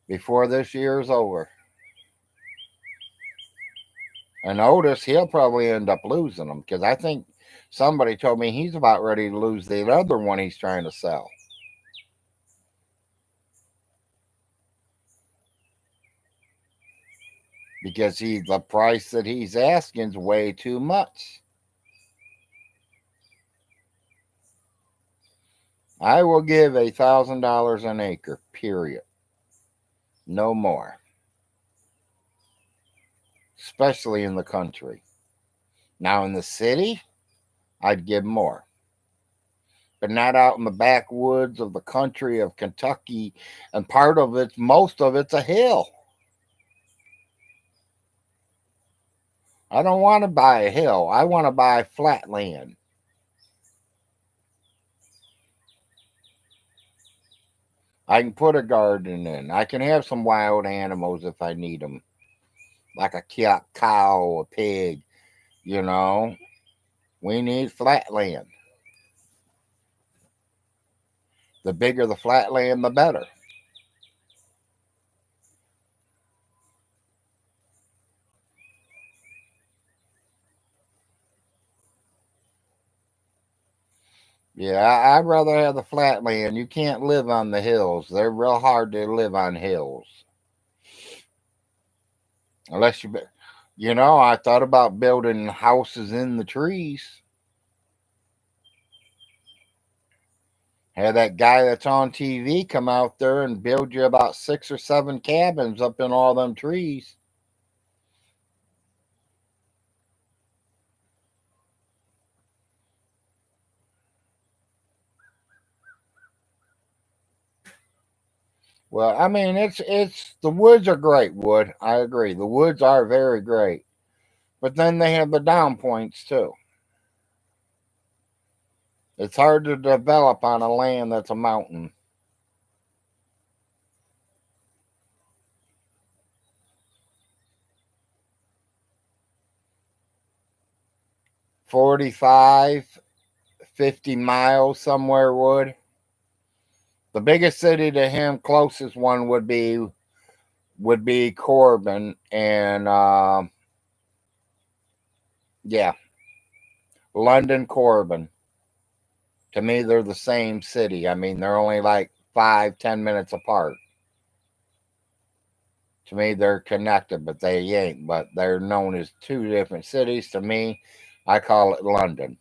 before this year is over. And Otis, he'll probably end up losing them because I think somebody told me he's about ready to lose the other one he's trying to sell. Because the price that he's asking is way too much. I will give $1,000 an acre, period. No more. Especially in the country. Now in the city, I'd give more. But not out in the backwoods of the country of Kentucky, and most of it's a hill. I don't want to buy a hill. I want to buy flat land. I can put a garden in. I can have some wild animals if I need them, like a cow, a pig. You know, we need flat land. The bigger the flat land, the better. Yeah, I'd rather have the flat land. You can't live on the hills. They're real hard to live on hills. Unless I thought about building houses in the trees. Have that guy that's on TV come out there and build you about 6 or 7 cabins up in all them trees. Well, I mean, it's the woods are great. Wood, I agree. The woods are very great, but then they have the down points too. It's hard to develop on a land that's a mountain. 45, 50 miles somewhere would. The biggest city to him, closest one would be Corbin, and yeah, London, Corbin. To me, they're the same city. I mean, they're only like 5, 10 minutes apart. To me, they're connected, but they ain't. But they're known as two different cities. To me, I call it London.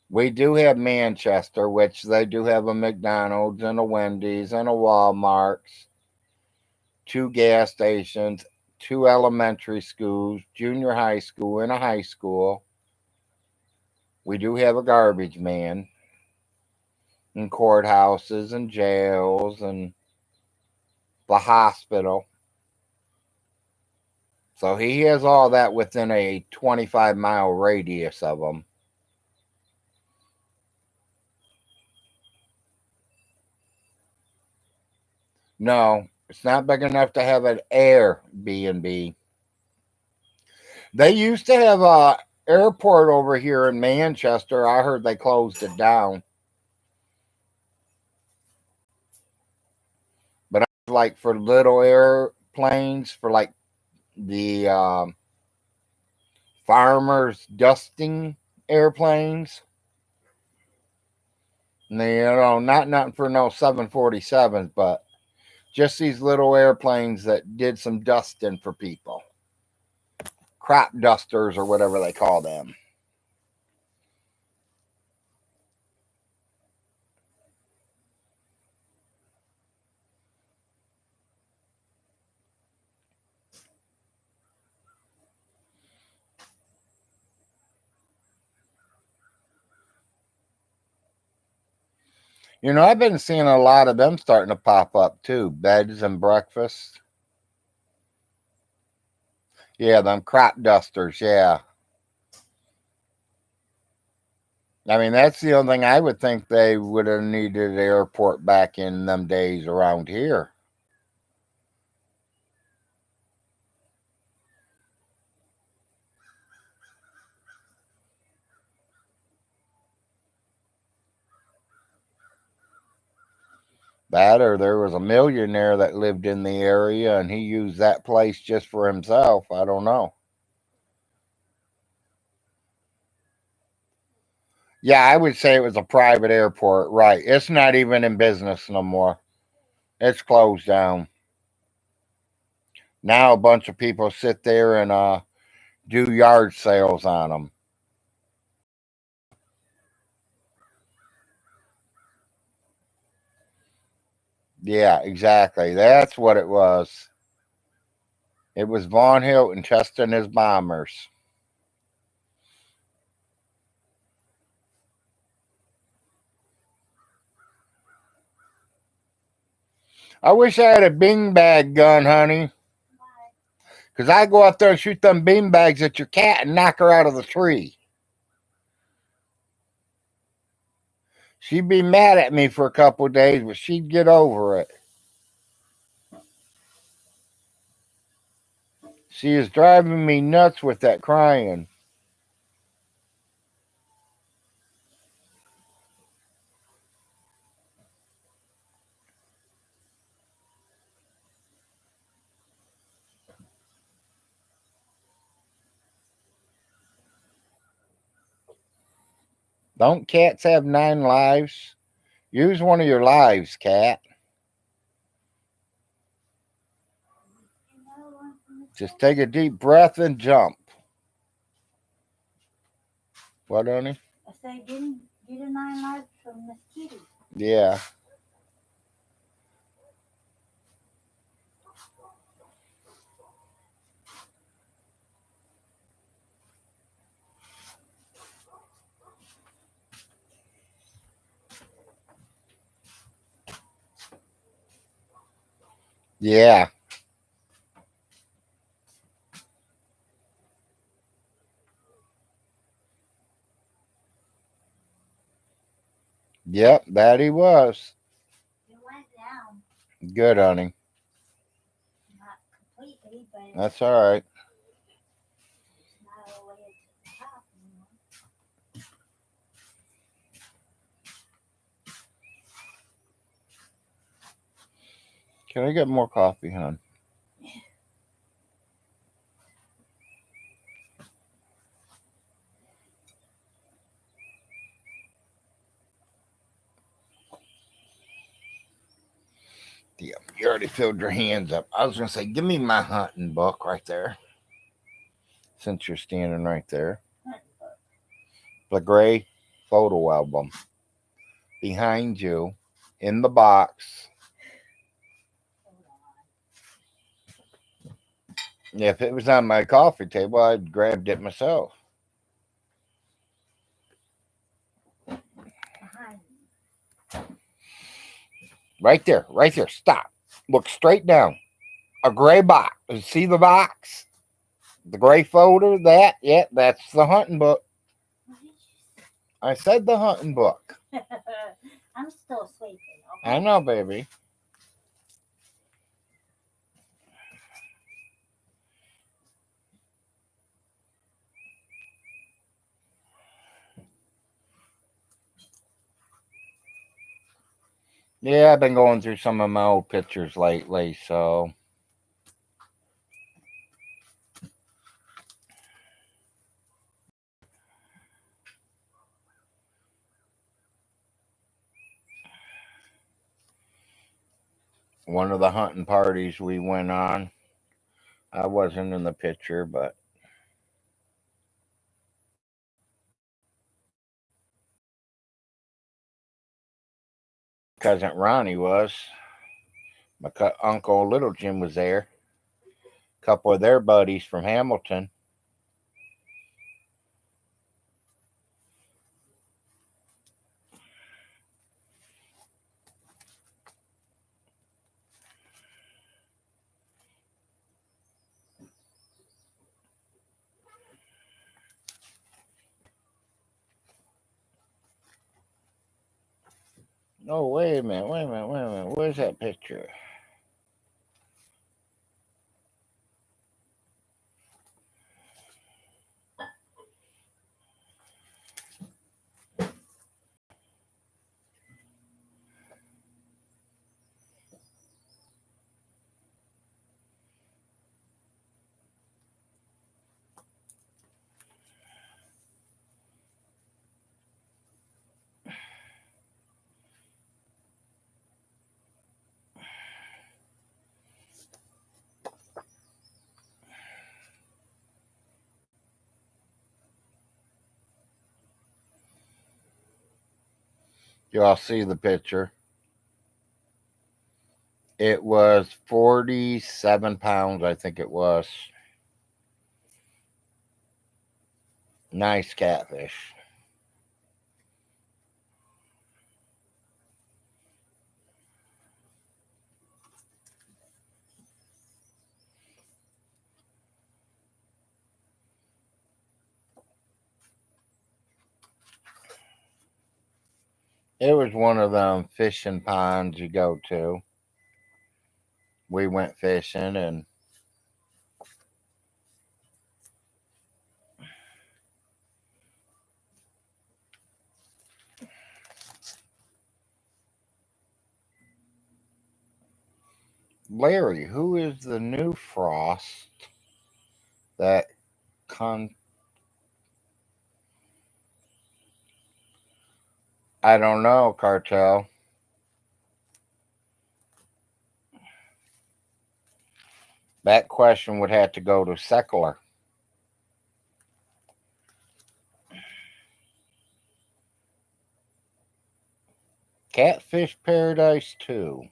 We do have Manchester, which they do have a McDonald's and a Wendy's and a Walmart's, two gas stations, two elementary schools, junior high school, and a high school. We do have a garbage man and courthouses and jails and the hospital. So he has all that within a 25-mile radius of him. No, it's not big enough to have an Airbnb. They used to have a airport over here in Manchester. I heard they closed it down. But I was like for little airplanes, for like the farmers dusting airplanes. And they, not nothing for no 747s, but just these little airplanes that did some dusting for people. Crop dusters or whatever they call them. I've been seeing a lot of them starting to pop up too. Beds and breakfast. Yeah, them crop dusters. Yeah. I mean, that's the only thing I would think they would have needed the airport back in them days around here. That or there was a millionaire that lived in the area and he used that place just for himself. I don't know. Yeah, I would say it was a private airport. Right. It's not even in business no more. It's closed down. Now a bunch of people sit there and do yard sales on them. Yeah, exactly. That's what it was. It was Von Hilton testing his bombers. I wish I had a beanbag gun, honey, because I go out there and shoot them beanbags at your cat and knock her out of the tree. She'd be mad at me for a couple of days, but she'd get over it. She is driving me nuts with that crying. Don't cats have 9 lives? Use one of your lives, cat. Just take a deep breath and jump. What, honey? I say, get a 9 lives from Miss Kitty. Yeah. Yeah. Yep, that he was. It went down, Good, honey. not completely, but That's all right. it's not all the way to the top anymore. Can I get more coffee, hon? Yeah, you already filled your hands up. I was gonna say, give me my hunting book right there. Since you're standing right there. The gray photo album behind you in the box. Hold If it was on my coffee table, I'd grabbed it myself. on. Behind me. Right there, right there. Stop. Look straight down. A gray box. See the box? The gray folder? That? Yeah, that's the hunting book. What did you I said the hunting book. say? I'm still sleeping, I okay? know, baby. Yeah, I've been going through some of my old pictures lately, so one of the hunting parties we went on, I wasn't in the picture, but cousin Ronnie was. My uncle Little Jim was there. A couple of their buddies from Hamilton. Oh, wait a minute, wait a minute, wait a minute. Where's that picture? You all see the picture. It was 47 pounds, I think it was. Nice catfish. It was one of them fishing ponds you go to. We went fishing and Larry, who is the new Frost that con I don't know, Cartel. That question would have to go to Seckler. Catfish Paradise 2.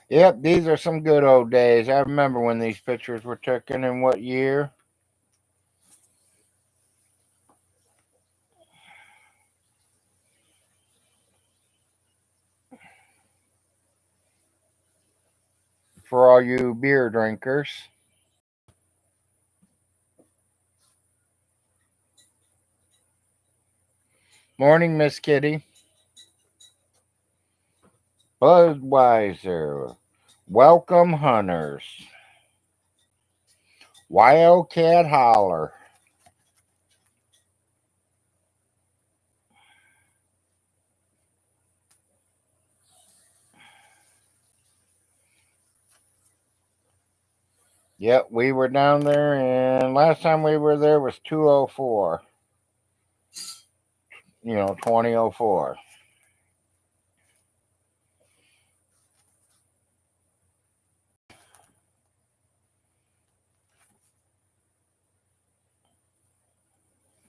Yep, these are some good old days. I remember when these pictures were taken in what year? For all you beer drinkers. Morning, Miss Kitty. Budweiser. Welcome, hunters. Wildcat Holler. Yep, we were down there, and last time we were there was 204. 2004.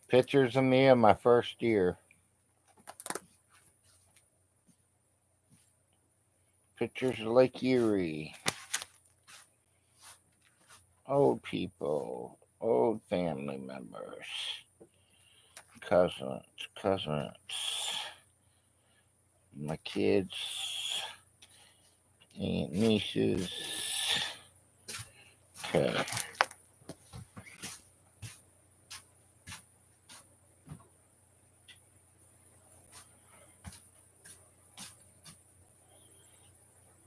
Pictures of me in my first year. Pictures of Lake Erie. Old people. Old family members. Cousins. My kids. Aunt, nieces. Okay.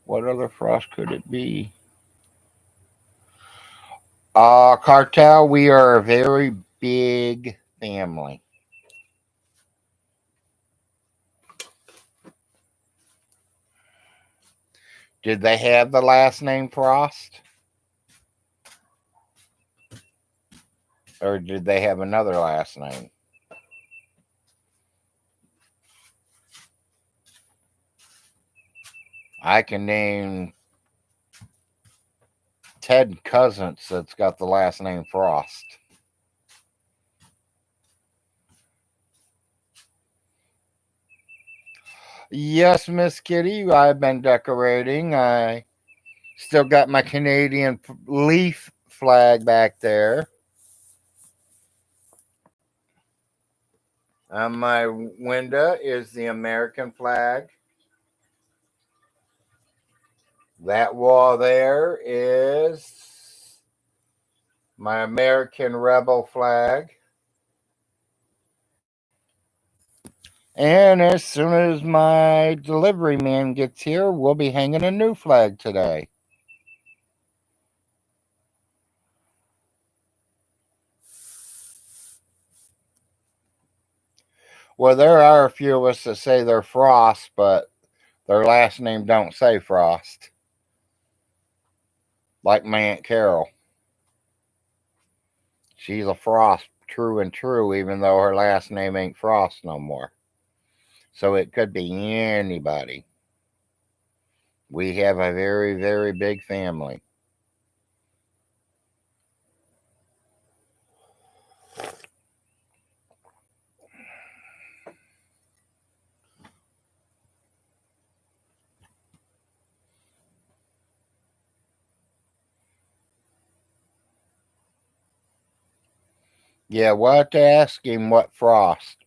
What other frost could it be? Cartel, we are a very big family. Did they have the last name Frost? Or did they have another last name? I can name Ted Cousins that's got the last name Frost. Yes, Miss Kitty, I've been decorating. I still got my Canadian leaf flag back there. On my window is the American flag. That wall there is my American Rebel flag. And as soon as my delivery man gets here, we'll be hanging a new flag today. Well, there are a few of us that say they're Frost, but their last name don't say Frost. Like my Aunt Carol. She's a Frost, true and true, even though her last name ain't Frost no more. So it could be anybody. We have a very, very big family. Yeah, we'll have to ask him what Frost.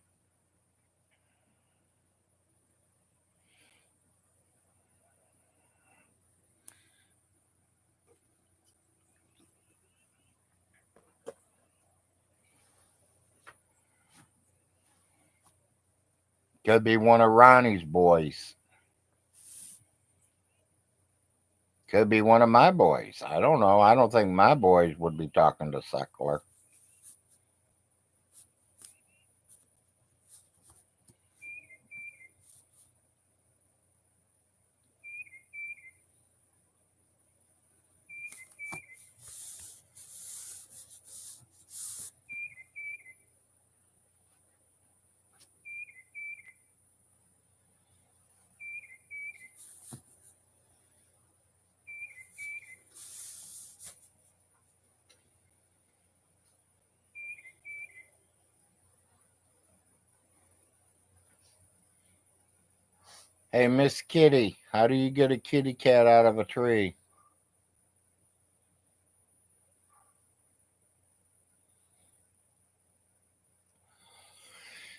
Could be one of Ronnie's boys. Could be one of my boys. I don't know. I don't think my boys would be talking to Suckler. Hey, Miss Kitty, how do you get a kitty cat out of a tree?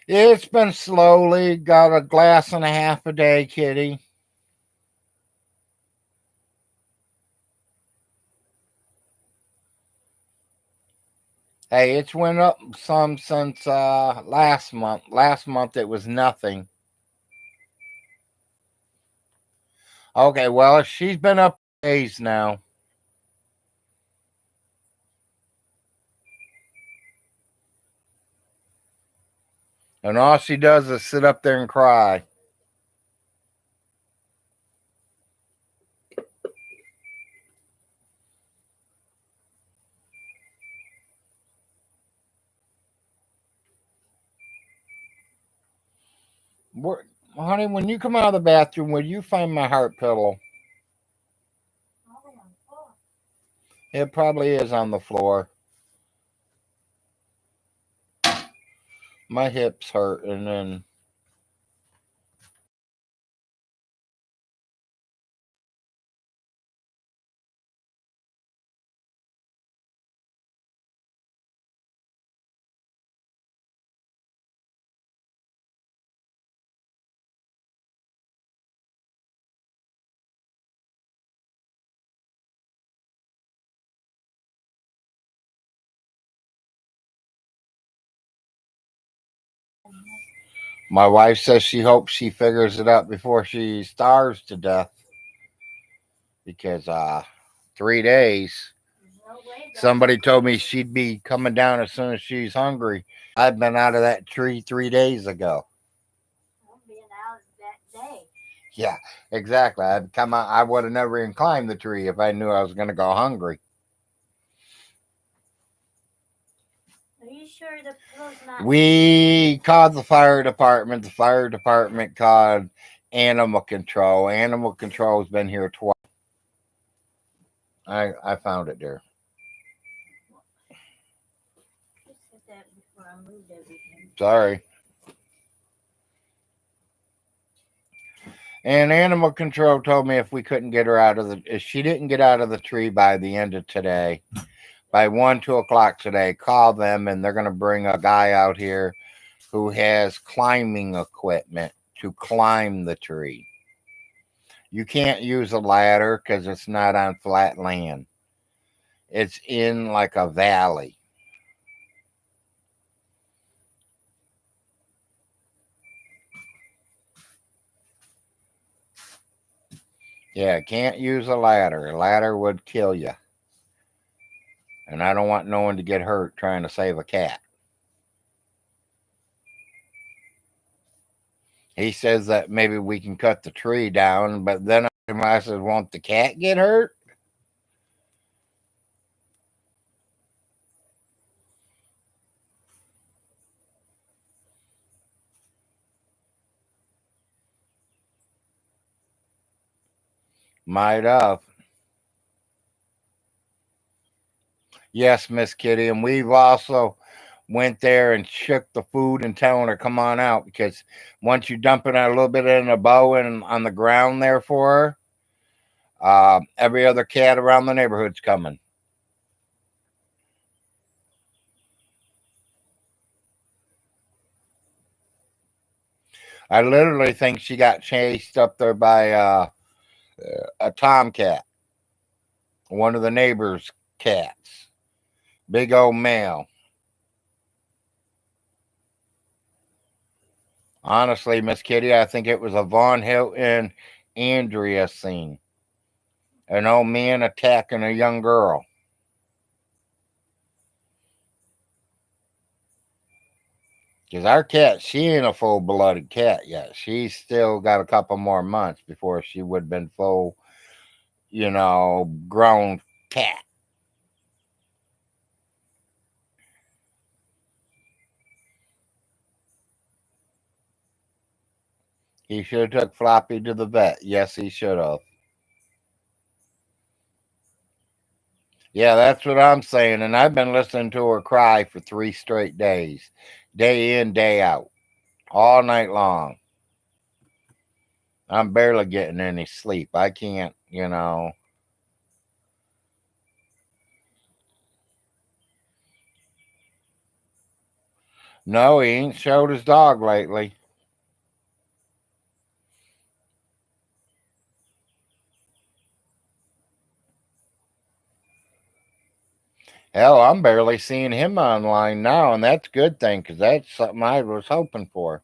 It's been slowly. Got a glass and a half a day, Kitty. Hey, it's went up some since last month. Last month it was nothing. Okay, well, she's been up days now. And all she does is sit up there and cry. What, honey, when you come out of the bathroom, will you find my heart pillow? It probably is on the floor. My hips hurt, and then my wife says she hopes she figures it out before she starves to death. Because 3 days. Somebody told me she'd be coming down as soon as she's hungry. I've been out of that tree 3 days ago. I'm being out that day. Yeah, exactly. I'd come out. I would have never even climbed the tree if I knew I was going to go hungry. Are you sure the pillow's not? We called the fire department. The fire department called animal control. Animal control has been here twice. I found it there. Just hit that before I moved everything. Sorry. And animal control told me if we couldn't get her out of if she didn't get out of the tree by the end of today, by 2 o'clock today, call them and they're going to bring a guy out here who has climbing equipment to climb the tree. You can't use a ladder because it's not on flat land. It's in like a valley. Yeah, can't use a ladder. A ladder would kill you. And I don't want no one to get hurt trying to save a cat. He says that maybe we can cut the tree down, but then I said, won't the cat get hurt? Might have. Yes, Miss Kitty, and we've also went there and shook the food and telling her come on out because once you dump it a little bit in a bowl and on the ground there for her, every other cat around the neighborhood's coming. I literally think she got chased up there by a tomcat, one of the neighbors' cats, big old male. Honestly, Miss Kitty, I think it was a Von Hilton Andrea scene. An old man attacking a young girl. Because our cat, she ain't a full-blooded cat yet. She's still got a couple more months before she would have been full, grown cat. He should have took Floppy to the vet. Yes, he should have. Yeah, that's what I'm saying. And I've been listening to her cry for 3 straight days, day in, day out, all night long. I'm barely getting any sleep. I can't, you know. No, he ain't showed his dog lately. Hell, I'm barely seeing him online now, and that's a good thing because that's something I was hoping for.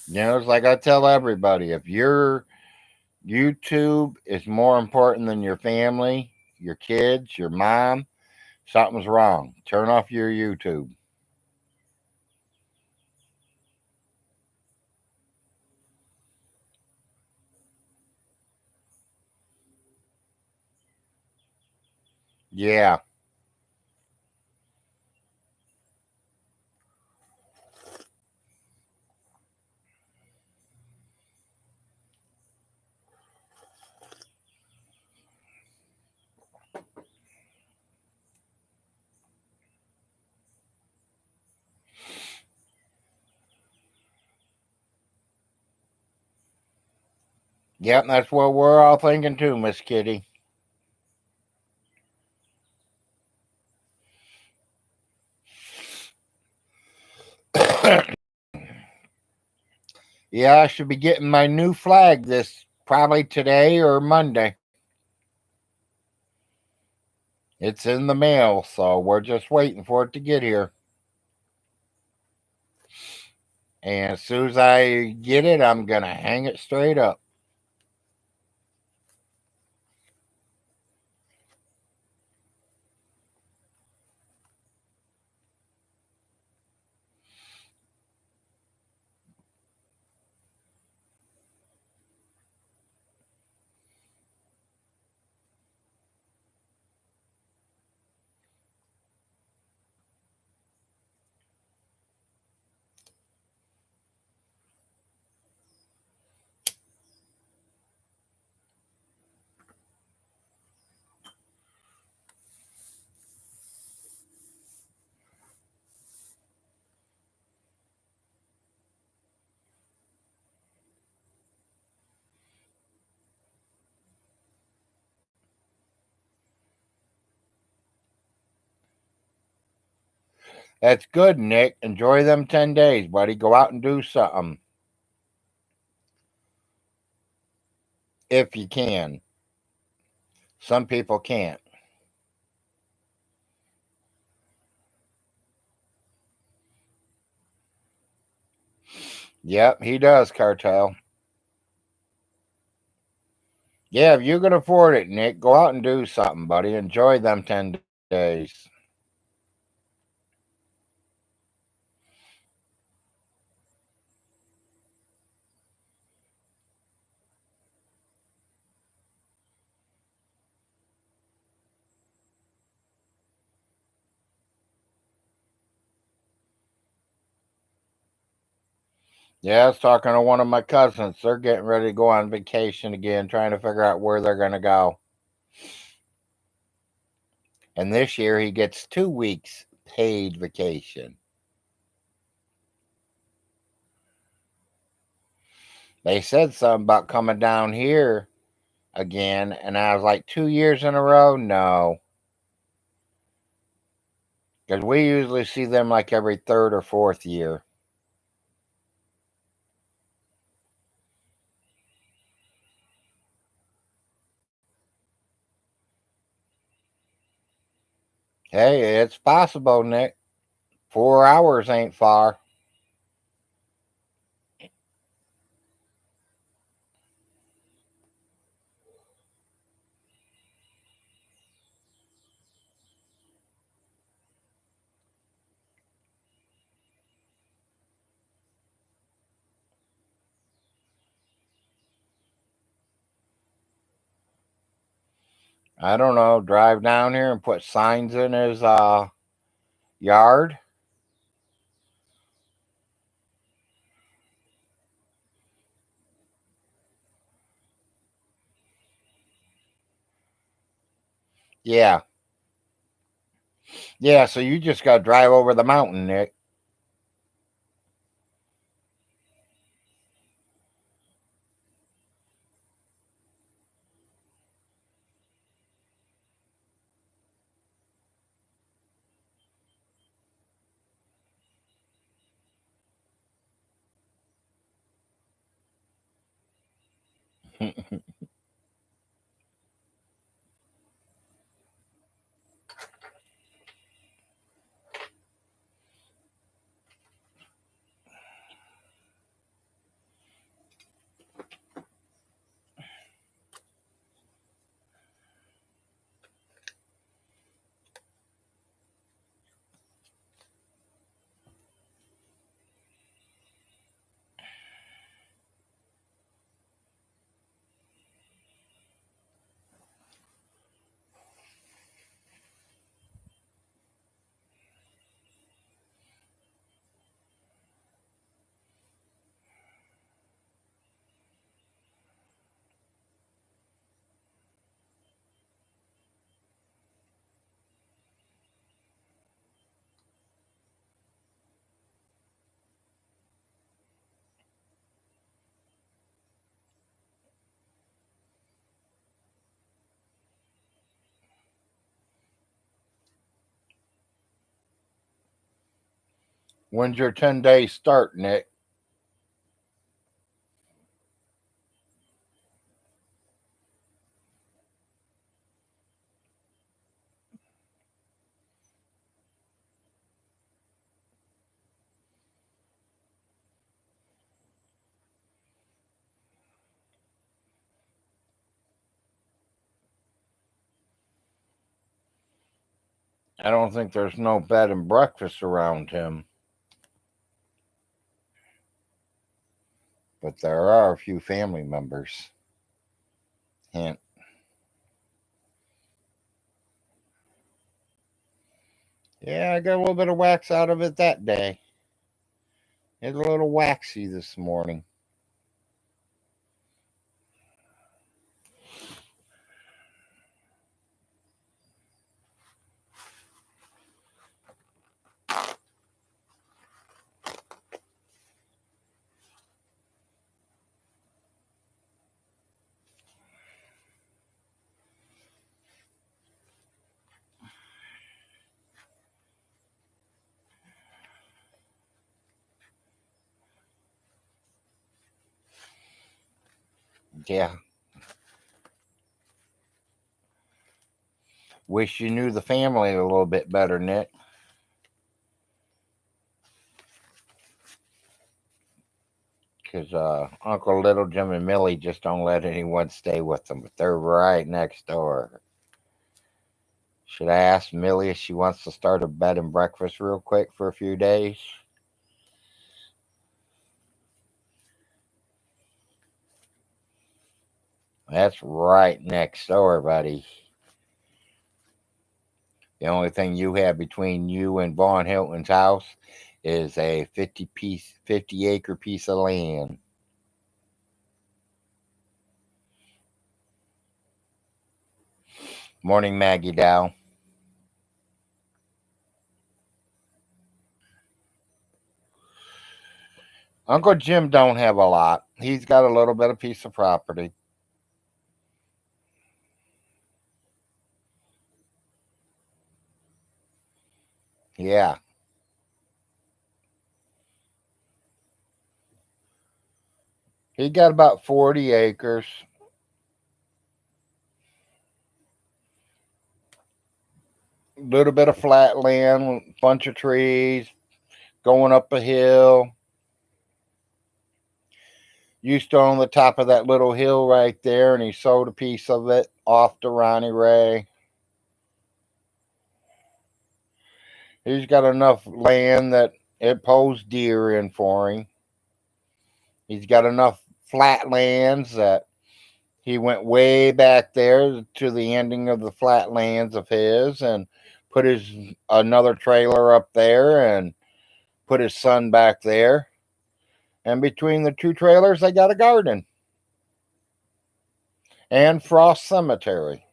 You know, it's like I tell everybody, if your YouTube is more important than your family, your kids, your mom, something's wrong. Turn off your YouTube. Yeah. Yep, that's what we're all thinking too, Miss Kitty. Yeah, I should be getting my new flag this probably today or Monday. It's in the mail, so we're just waiting for it to get here. And as soon as I get it, I'm going to hang it straight up. That's good, Nick. Enjoy them 10 days, buddy. Go out and do something if you can. Some people can't. Yep, he does, Cartel. Yeah, if you can afford it, Nick, go out and do something, buddy. Enjoy them 10 days. Yeah, I was talking to one of my cousins. They're getting ready to go on vacation again, trying to figure out where they're going to go. And this year he gets 2 weeks paid vacation. They said something about coming down here again, and I was like, 2 years in a row? No. Because we usually see them like every third or fourth year. Hey, it's possible, Nick. 4 hours ain't far. I don't know. Drive down here and put signs in his yard. Yeah. Yeah, so you just got to drive over the mountain, Nick. When's your 10 days start, Nick? I don't think there's no bed and breakfast around him, but there are a few family members. Hint. Yeah, I got a little bit of wax out of it that day. It's a little waxy this morning. Yeah. Wish you knew the family a little bit better, Nick. Because Uncle Little Jim and Millie just don't let anyone stay with them, but they're right next door. Should I ask Millie if she wants to start a bed and breakfast real quick for a few days? That's right next door, buddy. The only thing you have between you and Vaughn Hilton's house is a 50 acre piece of land. Morning, Maggie Dow. Uncle Jim don't have a lot. He's got a little bit of piece of property. Yeah. He got about 40 acres. Little bit of flat land, bunch of trees, going up a hill. Used to own the top of that little hill right there, and he sold a piece of it off to Ronnie Ray. He's got enough land that it pulls deer in for him. He's got enough flat lands that he went way back there to the ending of the flat lands of his and put his another trailer up there and put his son back there. And between the two trailers, they got a garden and Frost Cemetery.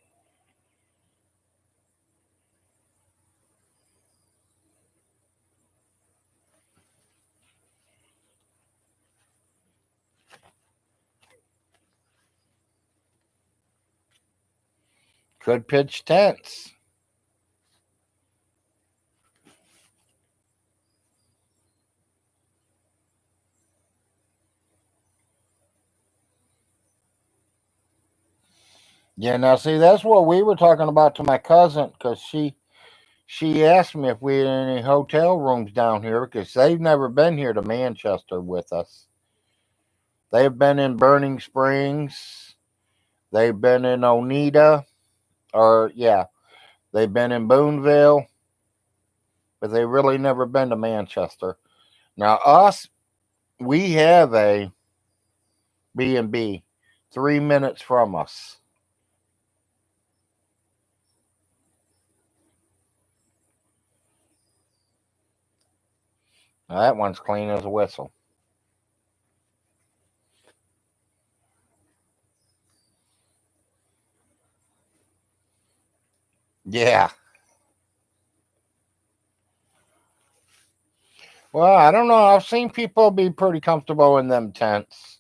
Could pitch tents. Yeah, now see, that's what we were talking about to my cousin because she asked me if we had any hotel rooms down here because they've never been here to Manchester with us. They've been in Burning Springs. They've been in Oneida, or yeah, they've been in Boonville, but they really never been to Manchester. Now us, we have a B&B 3 minutes from us. Now, that one's clean as a whistle. Yeah. Well, I don't know. I've seen people be pretty comfortable in them tents.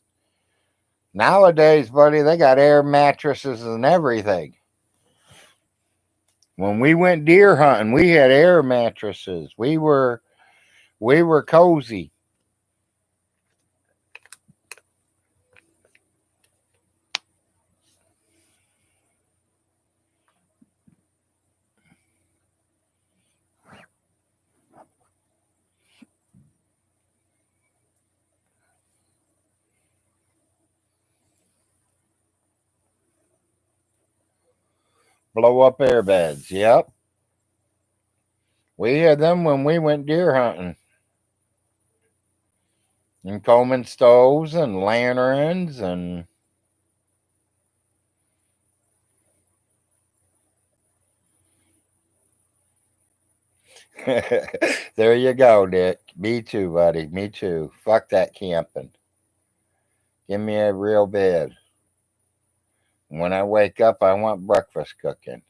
Nowadays, buddy, they got air mattresses and everything. When we went deer hunting, we had air mattresses. We were cozy. Blow up air beds. Yep. We had them when we went deer hunting. And Coleman stoves and lanterns and there you go, Dick. Me too, buddy. Me too. Fuck that camping. Give me a real bed. When I wake up, I want breakfast cooking.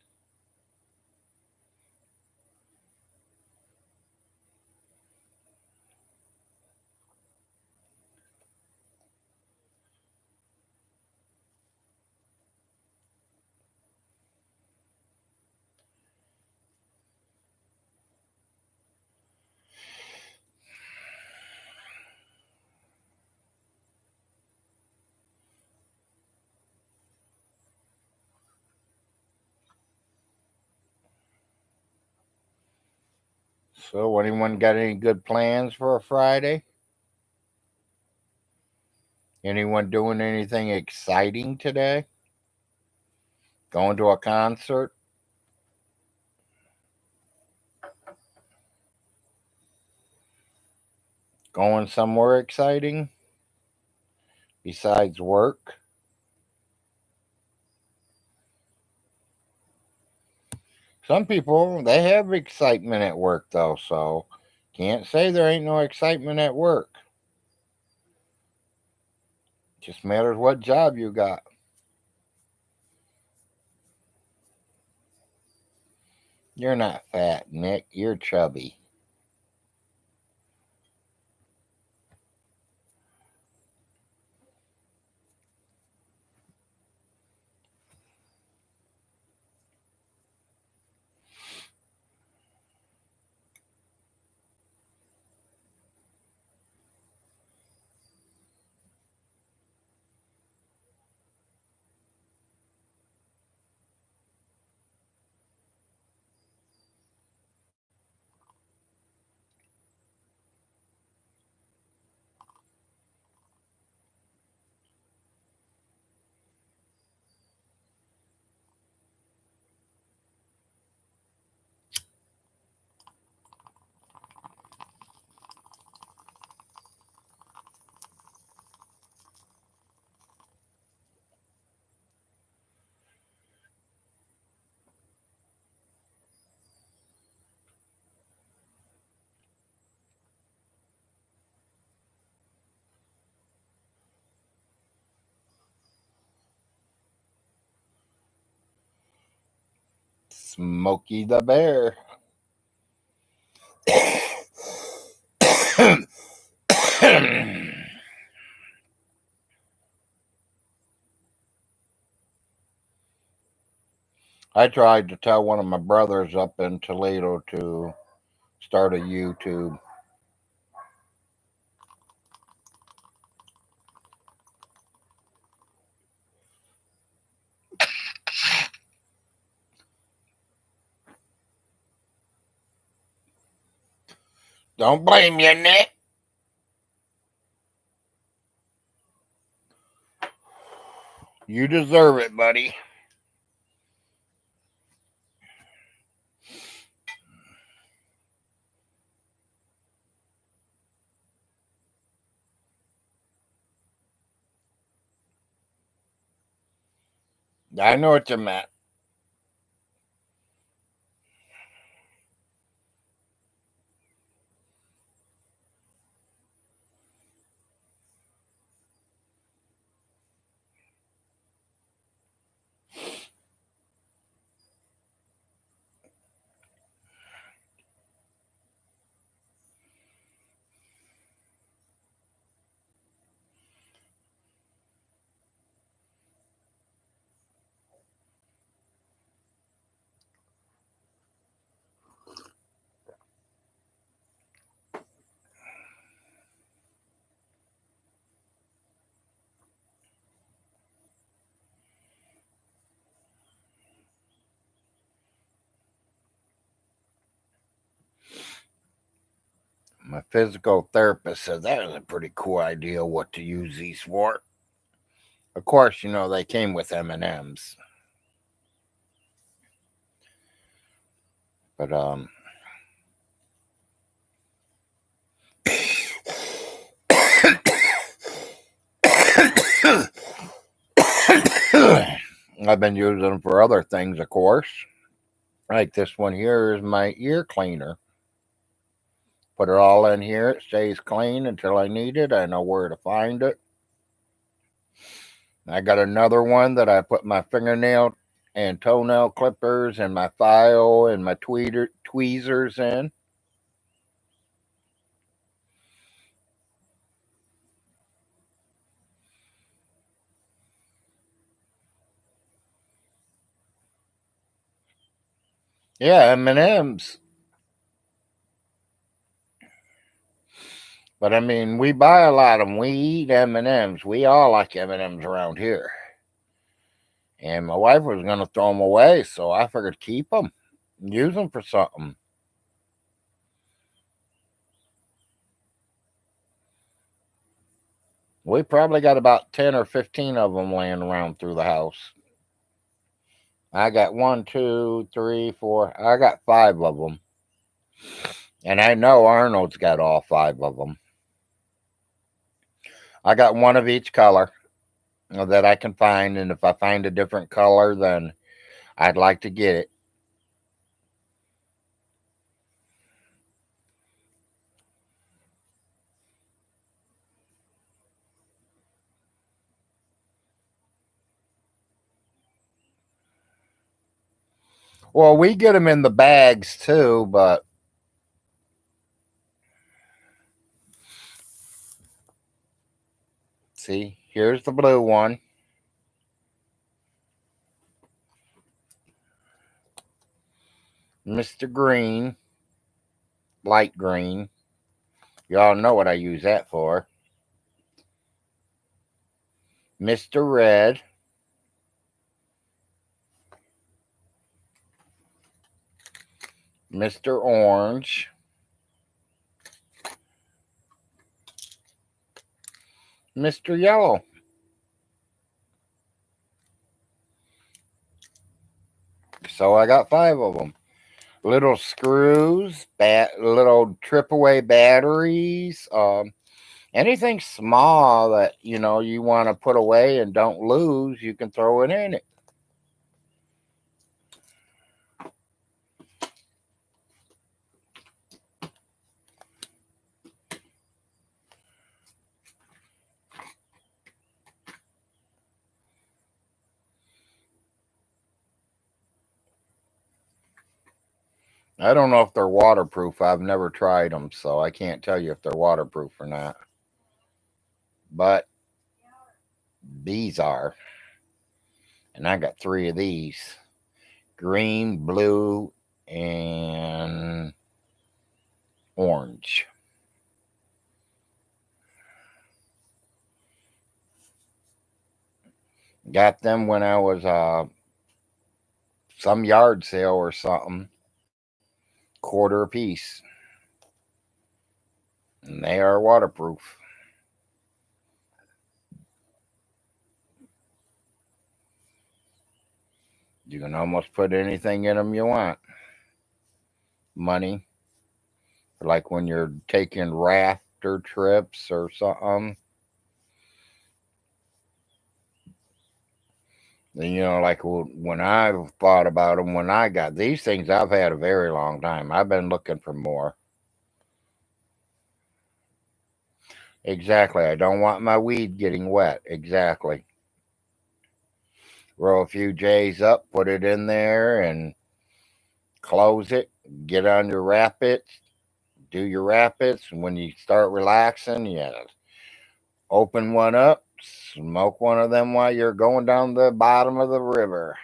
So, anyone got any good plans for a Friday? Anyone doing anything exciting today? Going to a concert? Going somewhere exciting besides work? Some people, they have excitement at work, though, so can't say there ain't no excitement at work. Just matters what job you got. You're not fat, Nick. You're chubby. Smokey the Bear. I tried to tell one of my brothers up in Toledo to start a YouTube. Don't blame you, Nick. You deserve it, buddy. I know what you meant. My physical therapist said that was a pretty cool idea what to use these for. Of course, you know they came with M&Ms. But I've been using them for other things, of course. Like this one here is my ear cleaner. Put it all in here. It stays clean until I need it. I know where to find it. I got another one that I put my fingernail and toenail clippers and my file and my tweezers in. Yeah, M&Ms. But I mean, we buy a lot of them. We eat M&Ms. We all like M&Ms around here. And my wife was going to throw them away, so I figured keep them, use them for something. We probably got about 10 or 15 of them laying around through the house. I got 1, 2, 3, 4. I got 5 of them. And I know Arnold's got all 5 of them. I got one of each color that I can find. And if I find a different color, then I'd like to get it. Well, we get them in the bags too, but see, here's the blue one. Mr. Green, light green. Y'all know what I use that for. Mr. Red. Mr. Orange. Mr. Yellow. So I got 5 of them. Little screws, little trip away batteries, anything small that you want to put away and don't lose, you can throw it in it. I don't know if they're waterproof. I've never tried them, so I can't tell you if they're waterproof or not. But these are. And I got 3 of these. Green, blue, and orange. Got them when I was some yard sale or something. Quarter a piece. And they are waterproof. You can almost put anything in them you want. Money, like when you're taking rafter trips or something. Like when I thought about them, when I got these things, I've had a very long time. I've been looking for more. Exactly. I don't want my weed getting wet. Exactly. Roll a few J's up, put it in there, and close it. Get on your rapids. Do your rapids. And when you start relaxing, you open one up, smoke one of them while you're going down the bottom of the river.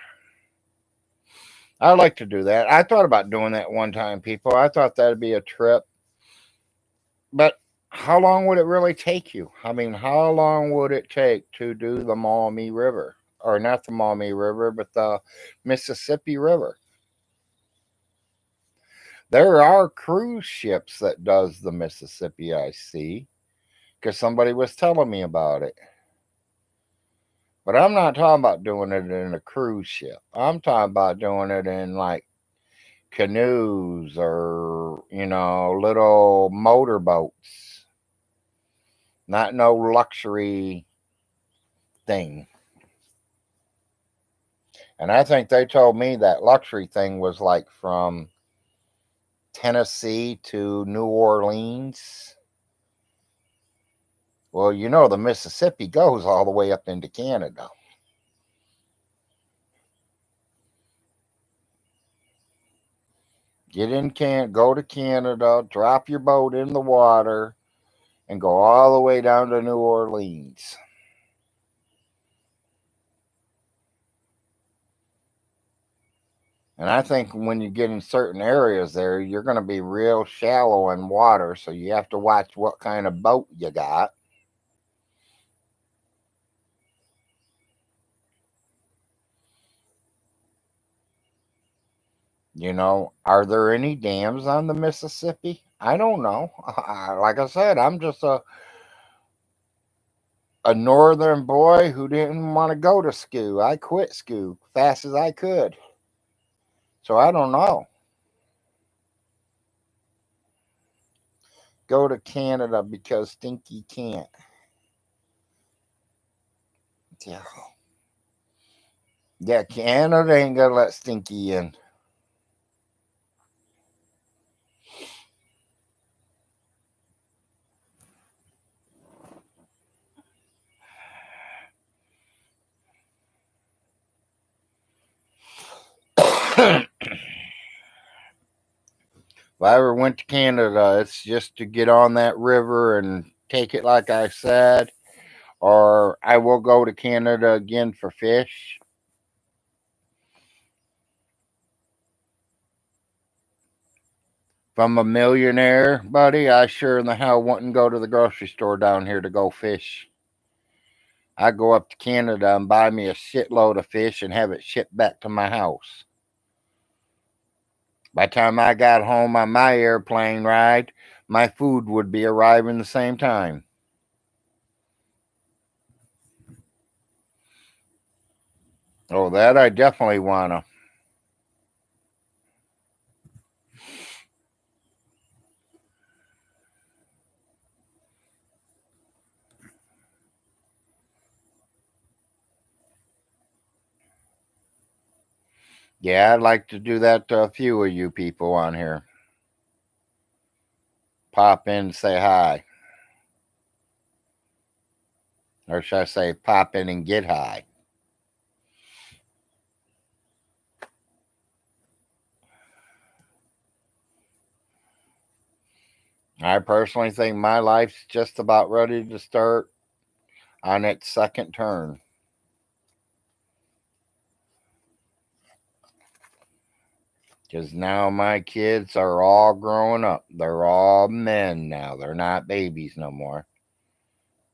I like to do that. I thought about doing that one time, people. I thought that'd be a trip. But how long would it really take you? I mean, how long would it take to do the Maumee River? Or not the Maumee River, but the Mississippi River. There are cruise ships that does the Mississippi, I see, because somebody was telling me about it. But I'm not talking about doing it in a cruise ship. I'm talking about doing it in like canoes or, little motorboats. Not no luxury thing. And I think they told me that luxury thing was like from Tennessee to New Orleans. Well, the Mississippi goes all the way up into Canada. Go to Canada, drop your boat in the water, and go all the way down to New Orleans. And I think when you get in certain areas there, you're going to be real shallow in water, so you have to watch what kind of boat you got. Are there any dams on the Mississippi? I don't know. Like I said, I'm just a northern boy who didn't want to go to school. I quit school fast as I could. So I don't know. Go to Canada because Stinky can't. Yeah. Yeah, Canada ain't gonna let Stinky in. If I ever went to Canada, it's just to get on that river and take it like I said. Or I will go to Canada again for fish. If I'm a millionaire, buddy, I sure in the hell wouldn't go to the grocery store down here to go fish. I go up to Canada and buy me a shitload of fish and have it shipped back to my house. By the time I got home on my airplane ride, my food would be arriving the same time. Oh, that I definitely wanna. Yeah, I'd like to do that to a few of you people on here. Pop in and say hi. Or should I say pop in and get high? I personally think my life's just about ready to start on its second turn. Because now my kids are all growing up. They're all men now. They're not babies no more.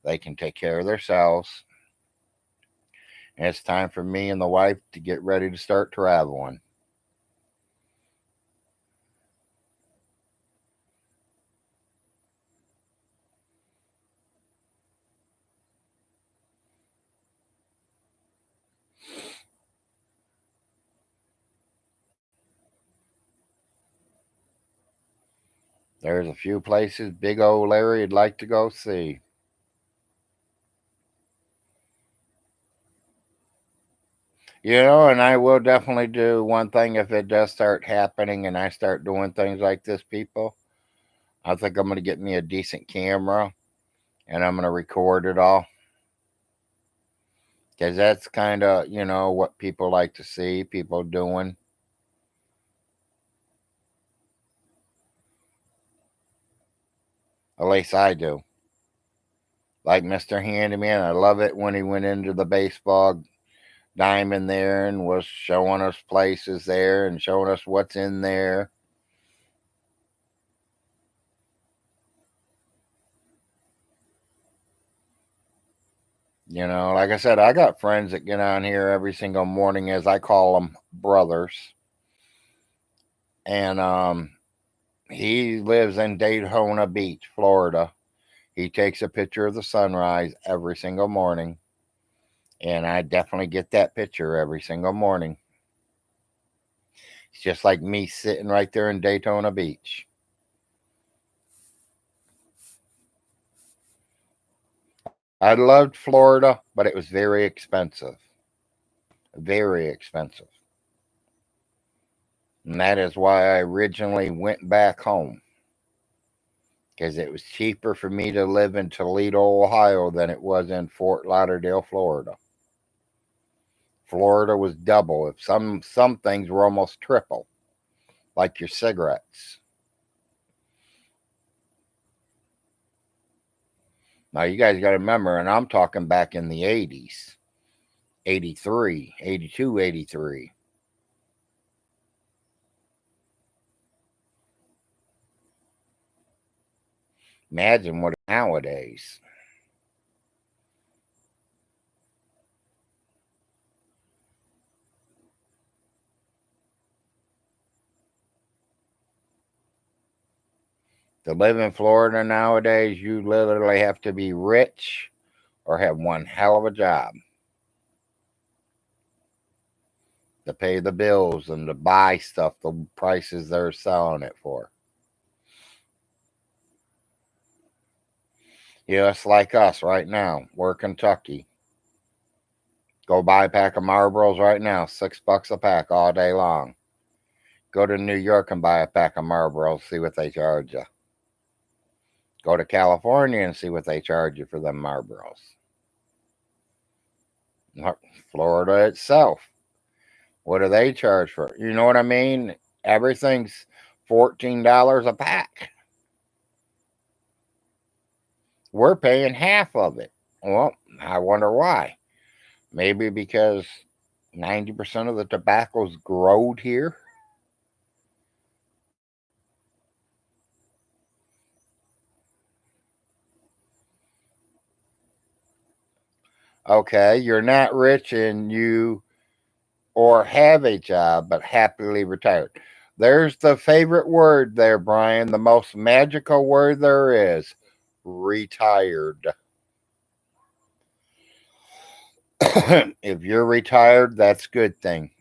They can take care of themselves. And it's time for me and the wife to get ready to start traveling. There's a few places big old Larry would like to go see. And I will definitely do one thing if it does start happening and I start doing things like this, people. I think I'm going to get me a decent camera and I'm going to record it all. Because that's kind of, what people like to see people doing. At least I do. Like Mr. Handyman, I love it when he went into the baseball diamond there and was showing us places there and showing us what's in there. Like I said, I got friends that get on here every single morning, as I call them, brothers. And he lives in Daytona Beach, Florida. He takes a picture of the sunrise every single morning. And I definitely get that picture every single morning. It's just like me sitting right there in Daytona Beach. I loved Florida, but it was very expensive. Very expensive. And that is why I originally went back home. Because it was cheaper for me to live in Toledo, Ohio than it was in Fort Lauderdale, Florida. Florida was double. If some things were almost triple, like your cigarettes. Now you guys got to remember, and I'm talking back in the 80s, 83, 82, 83. Imagine what nowadays. To live in Florida nowadays, you literally have to be rich or have one hell of a job to pay the bills and to buy stuff the prices they're selling it for. It's like us right now. We're Kentucky. Go buy a pack of Marlboros right now, $6 a pack all day long. Go to New York and buy a pack of Marlboros, see what they charge you. Go to California and see what they charge you for them Marlboros. Florida itself, what do they charge for? You know what I mean? Everything's $14 a pack. We're paying half of it. Well, I wonder why. Maybe because 90% of the tobacco's growed here. Okay, you're not rich and you or have a job but happily retired. There's the favorite word there, Brian, the most magical word there is, retired. If you're retired, that's a good thing.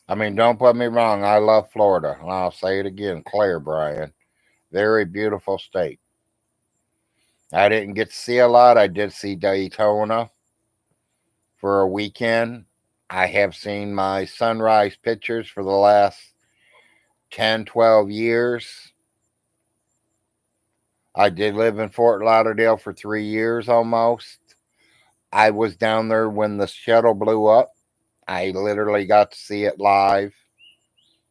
I mean, don't put me wrong. I love Florida. And I'll say it again, Claire, Brian. Very beautiful state. I didn't get to see a lot. I did see Daytona for a weekend. I have seen my sunrise pictures for the last 10, 12 years. I did live in Fort Lauderdale for 3 years almost. I was down there when the shuttle blew up. I literally got to see it live.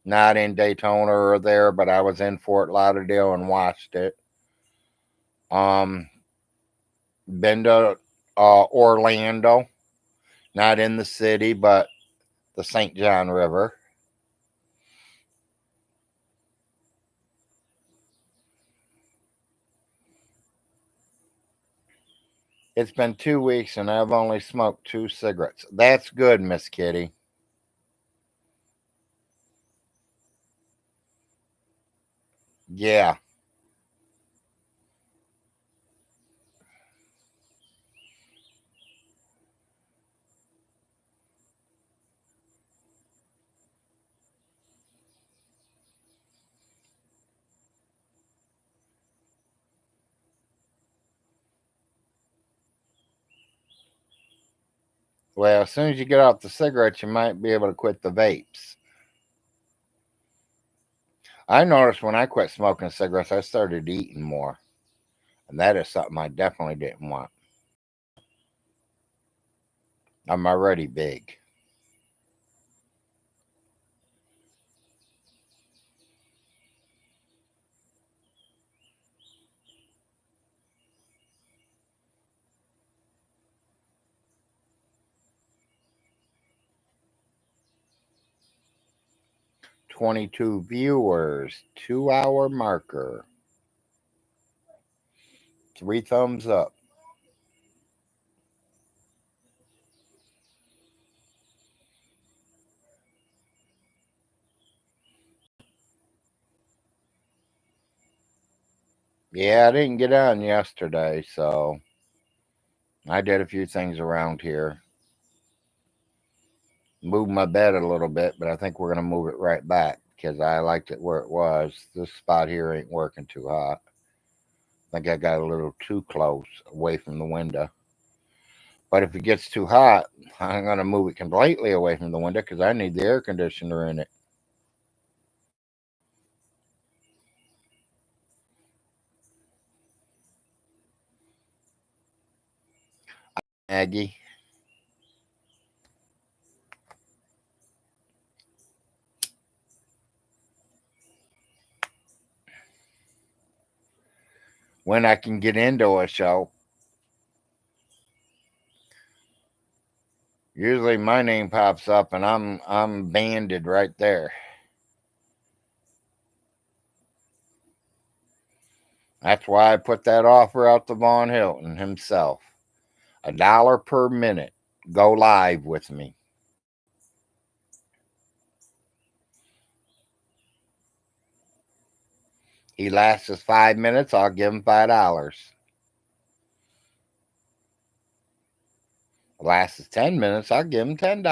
Not in Daytona or there, but I was in Fort Lauderdale and watched it. Um, been to Orlando, not in the city, but the St. John River. It's been 2 weeks and I've only smoked 2 cigarettes. That's good, Miss Kitty. Yeah. Well, as soon as you get off the cigarettes, you might be able to quit the vapes. I noticed when I quit smoking cigarettes, I started eating more. And that is something I definitely didn't want. I'm already big. $22 viewers, 2-hour marker. 3 thumbs up. Yeah, I didn't get on yesterday, so I did a few things around here. Moved my bed a little bit, but I think we're going to move it right back because I liked it where it was. This spot here ain't working too hot. I think I got a little too close away from the window. But if it gets too hot, I'm going to move it completely away from the window because I need the air conditioner in it. Aggie. When I can get into a show, usually my name pops up and I'm banded right there. That's why I put that offer out to Vaughn Hilton himself. $1 per minute. Go live with me. He lasts us 5 minutes, I'll give him $5. Lasts us 10 minutes, I'll give him $10.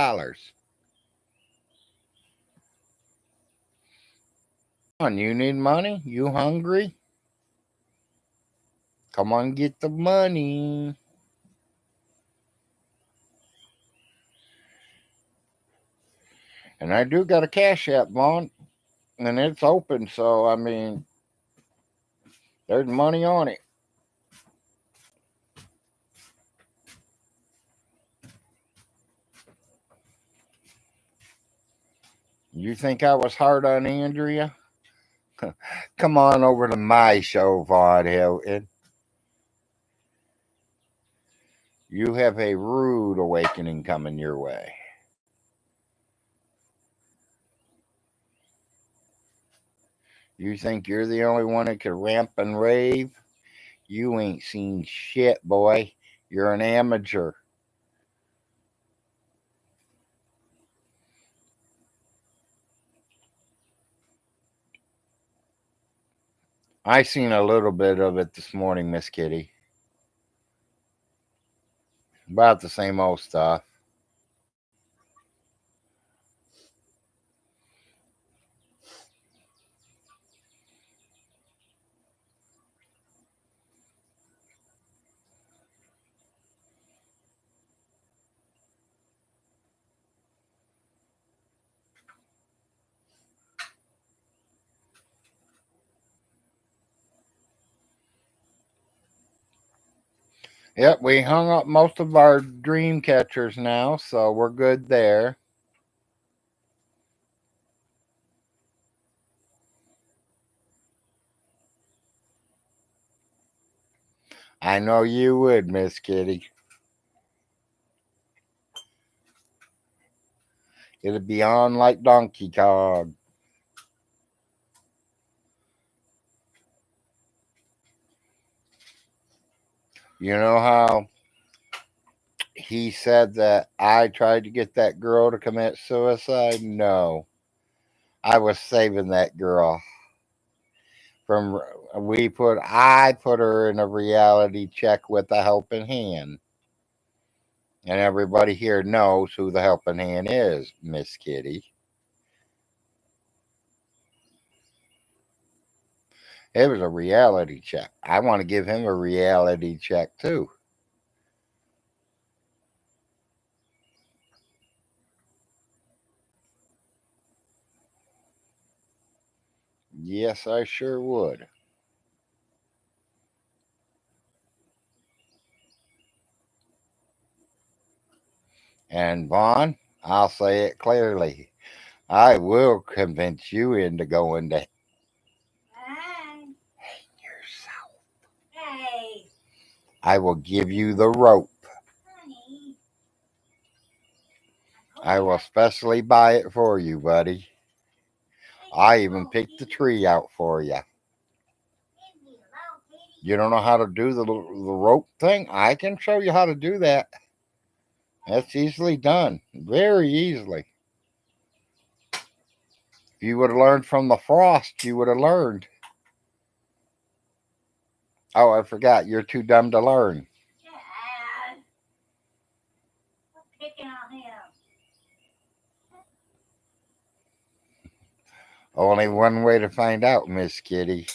Come on, you need money? You hungry? Come on, get the money. And I do got a Cash App, Vaughn, and it's open, so I mean, there's money on it. You think I was hard on Andrea? Come on over to my show, Vaughn Hilton. You have a rude awakening coming your way. You think you're the only one that can ramp and rave? You ain't seen shit, boy. You're an amateur. I seen a little bit of it this morning, Miss Kitty. About the same old stuff. Yep, we hung up most of our dream catchers now, so we're good there. I know you would, Miss Kitty. It'd be on like Donkey Kong. You know how he said that I tried to get that girl to commit suicide? No. I was saving that girl from I put her in a reality check with a helping hand. And everybody here knows who the helping hand is, Miss Kitty. It was a reality check. I want to give him a reality check too. Yes, I sure would. And Vaughn, I'll say it clearly. I will convince you into going to Hey, yourself. hey, I will give you the rope. honey. I will specially buy it for you, buddy. I even picked the tree out for you. You don't know how to do the rope thing? I can show you how to do that. That's easily done. Very easily. If you would have learned from the frost, you would have learned. Oh, I forgot. You're too dumb to learn. Dad, quit picking on him. Only one way to find out, Miss Kitty.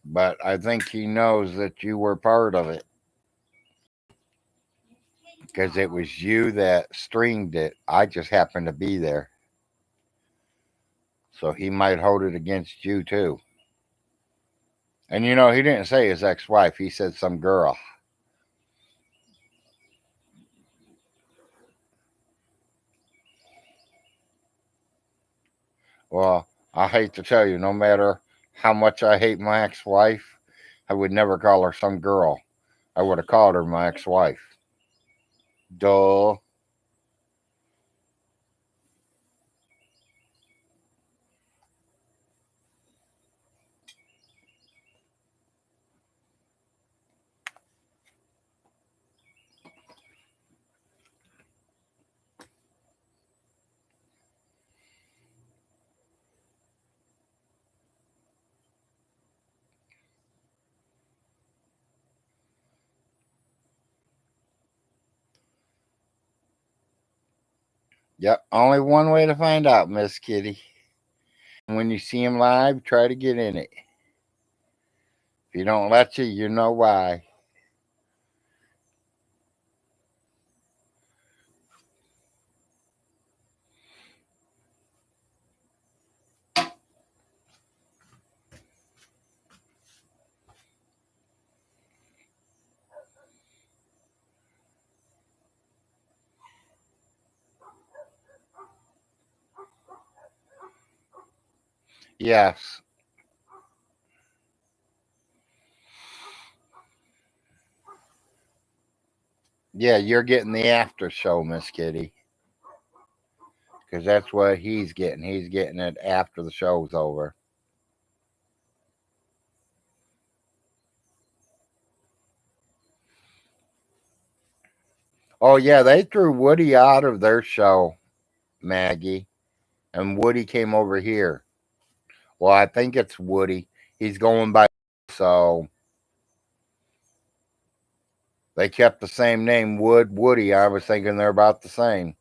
But I think he knows that you were part of it because it was you that streamed it. I just happened to be there. So he might hold it against you too. And you know, he didn't say his ex wife, he said some girl. Well, I hate to tell you, no matter how much I hate my ex wife, I would never call her some girl. I would have called her my ex wife. Duh. Yep, only one way to find out, Miss Kitty. When you see him live, try to get in it. If he don't let you, you know why. Yes. Yeah, you're getting the after show, Miss Kitty. Because that's what he's getting. He's getting it after the show's over. Oh, yeah, they threw Woody out of their show, Maggie. And Woody came over here. Well, I think it's Woody. He's going by. So they kept the same name, Woody. I was thinking they're about the same.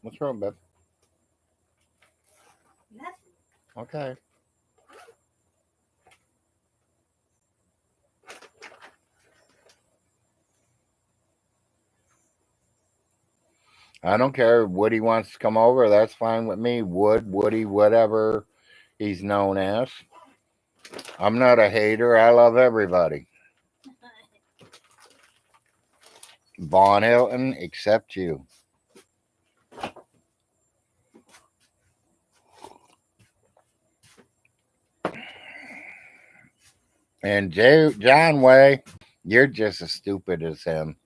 What's wrong, babe? Nothing. Okay. I don't care. Woody wants to come over. That's fine with me. Woody, whatever he's known as. I'm not a hater. I love everybody. Vaughn Hilton, except you. And John Way, you're just as stupid as him.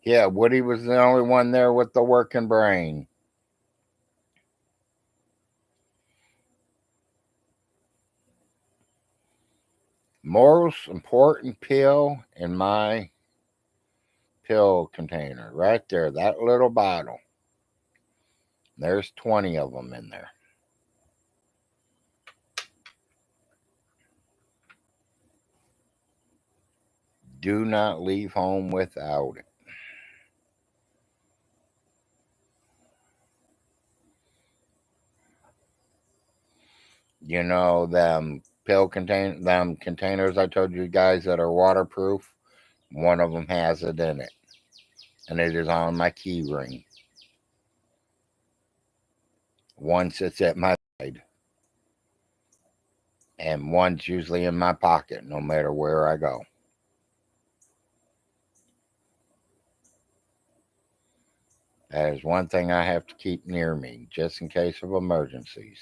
Yeah, Woody was the only one there with the working brain. Most important pill in my pill container right there, that little bottle. There's 20 of them in there. Do not leave home without it. You know, them containers I told you guys that are waterproof, one of them has it in it. And it is on my key ring. One sits at my side. And one's usually in my pocket no matter where I go. That is one thing I have to keep near me just in case of emergencies.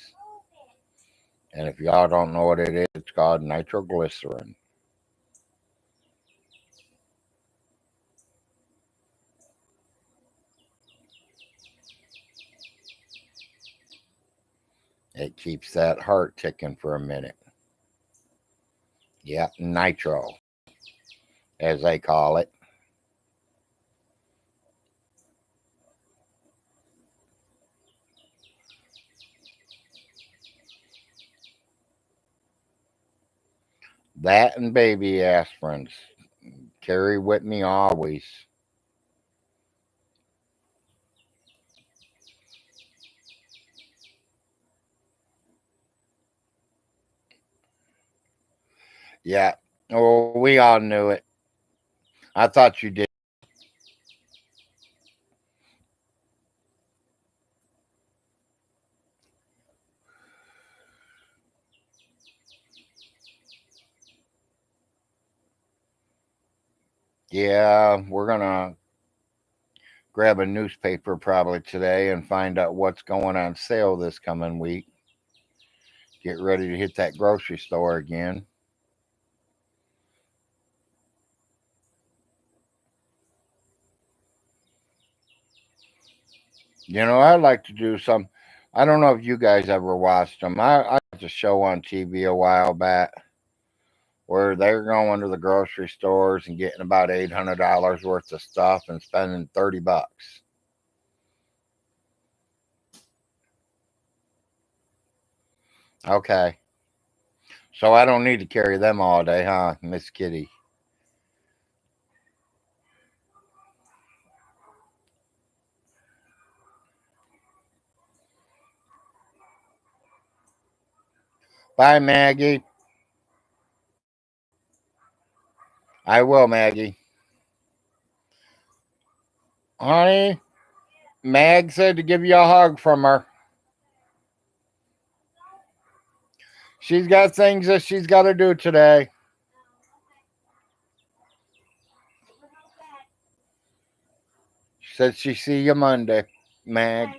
And if y'all don't know what it is, it's called nitroglycerin. It keeps that heart ticking for a minute. Yep, nitro, as they call it. That and baby aspirins. Carry with me always. Yeah. Oh, we all knew it. I thought you did. Yeah, we're going to grab a newspaper probably today and find out what's going on sale this coming week. Get ready to hit that grocery store again. You know, I'd like to do some. I don't know if you guys ever watched them. I watched a show on TV a while back where they're going to the grocery stores and getting about $800 worth of stuff and spending $30. Okay. So I don't need to carry them all day, huh, Miss Kitty? Bye, Maggie. I will, Maggie. Honey, Mag said to give you a hug from her. She's got things that she's got to do today. She said she see you Monday, Mag.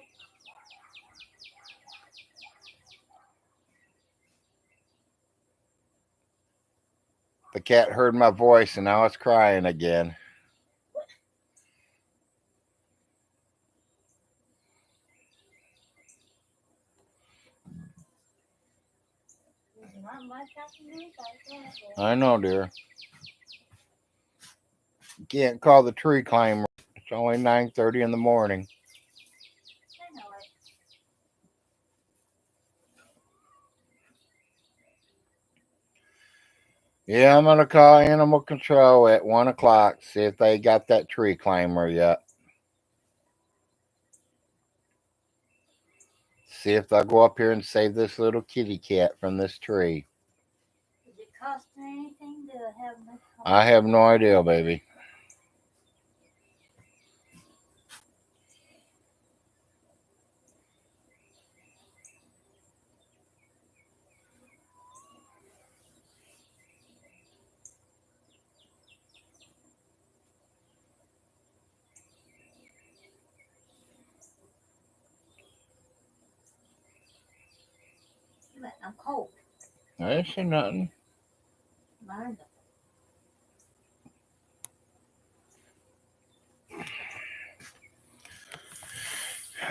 The cat heard my voice and now it's crying again. I know, dear. You can't call the tree climber. It's only 9:30 in the morning. Yeah, I'm gonna call animal control at 1 o'clock. See if they got that tree climber yet. See if they'll go up here and save this little kitty cat from this tree. Does it cost anything to have them? I have no idea, baby. I'm cold. I ain't say nothing. Mine.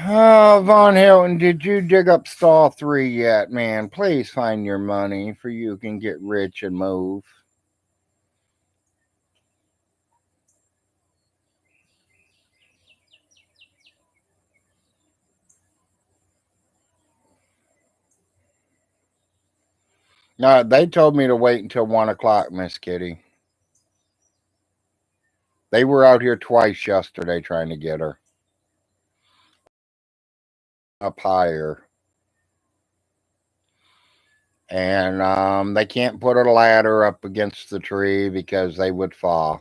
Oh, Von Hilton, did you dig up stall 3 yet, man? Please find your money for you can get rich and move. No, they told me to wait until 1 o'clock, Miss Kitty. They were out here twice yesterday trying to get her up higher. And they can't put a ladder up against the tree because they would fall.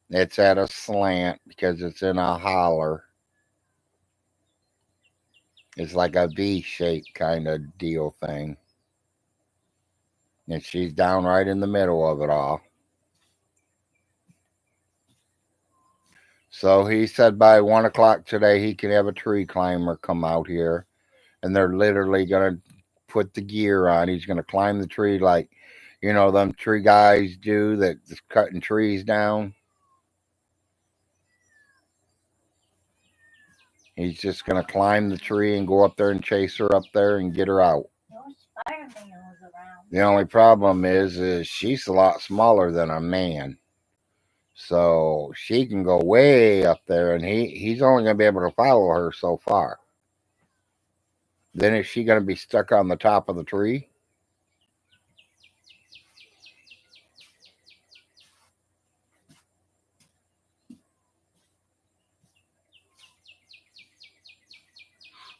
It's at a slant because it's in a holler. It's like a V shape kind of deal thing. And she's down right in the middle of it all. So he said by 1 o'clock today he can have a tree climber come out here. And they're literally going to put the gear on. He's going to climb the tree like, them tree guys do that's cutting trees down. He's just going to climb the tree and go up there and chase her up there and get her out. Spider-Man was around. The only problem is she's a lot smaller than a man. So she can go way up there and he's only going to be able to follow her so far. Then is she going to be stuck on the top of the tree?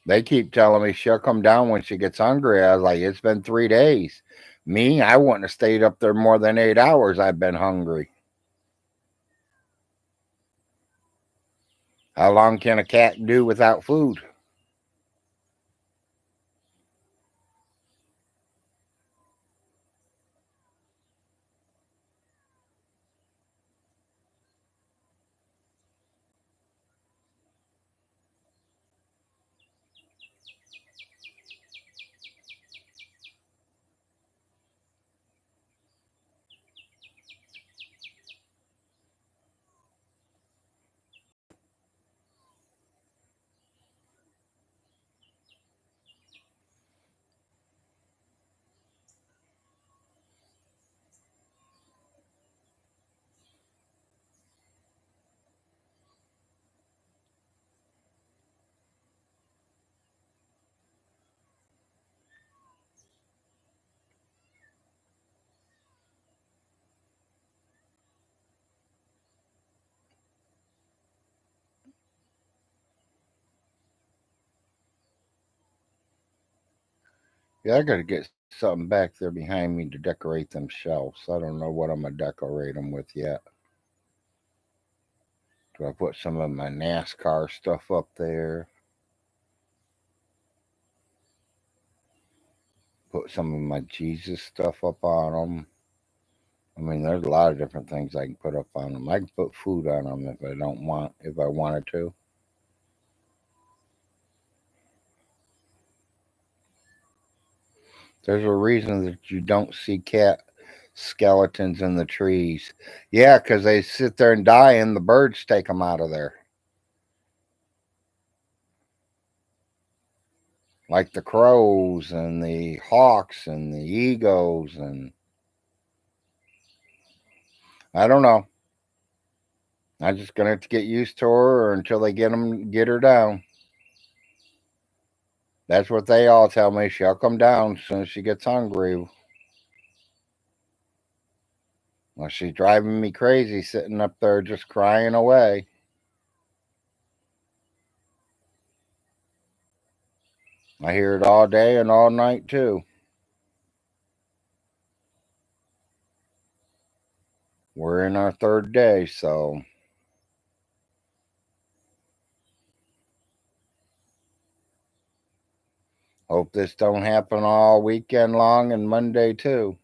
They keep telling me she'll come down when she gets hungry. I was like, it's been 3 days. Me, I wouldn't have stayed up there more than 8 hours. I've been hungry. How long can a cat do without food? Yeah, I got to get something back there behind me to decorate them shelves. I don't know what I'm going to decorate them with yet. Do I put some of my NASCAR stuff up there? Put some of my Jesus stuff up on them? I mean, there's a lot of different things I can put up on them. I can put food on them if I wanted to. There's a reason that you don't see cat skeletons in the trees. Yeah, because they sit there and die and the birds take them out of there. Like the crows and the hawks and the eagles. And I don't know. I'm just going to have to get used to her until they get her down. That's what they all tell me. She'll come down as soon as she gets hungry. Well, she's driving me crazy sitting up there just crying away. I hear it all day and all night too. We're in our 3rd day, so hope this don't happen all weekend long and Monday too.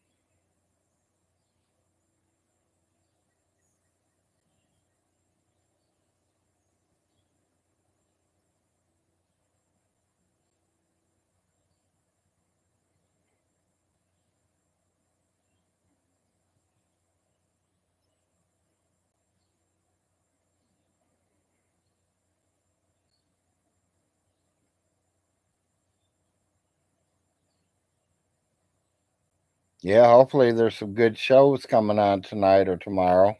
Yeah, hopefully there's some good shows coming on tonight or tomorrow.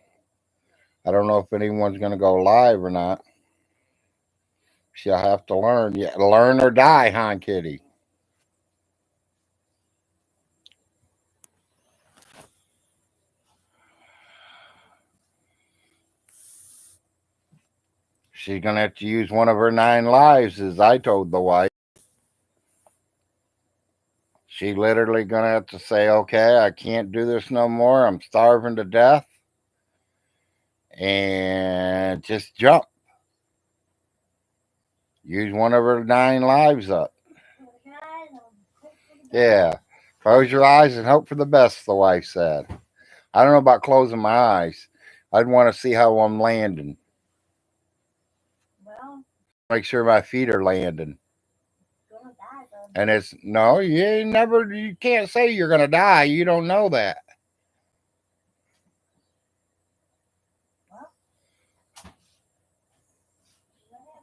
I don't know if anyone's going to go live or not. She'll have to learn. Yeah, learn or die, huh, Kitty? She's going to have to use one of her 9 lives, as I told the wife. She literally going to have to say, okay, I can't do this no more. I'm starving to death. And just jump. Use one of her 9 lives up. Yeah. Close your eyes and hope for the best, the wife said. I don't know about closing my eyes. I'd want to see how I'm landing. Well, Make sure my feet are landing. gonna die though. And it's no, you can't say you're gonna die. You don't know that. Well, whatever.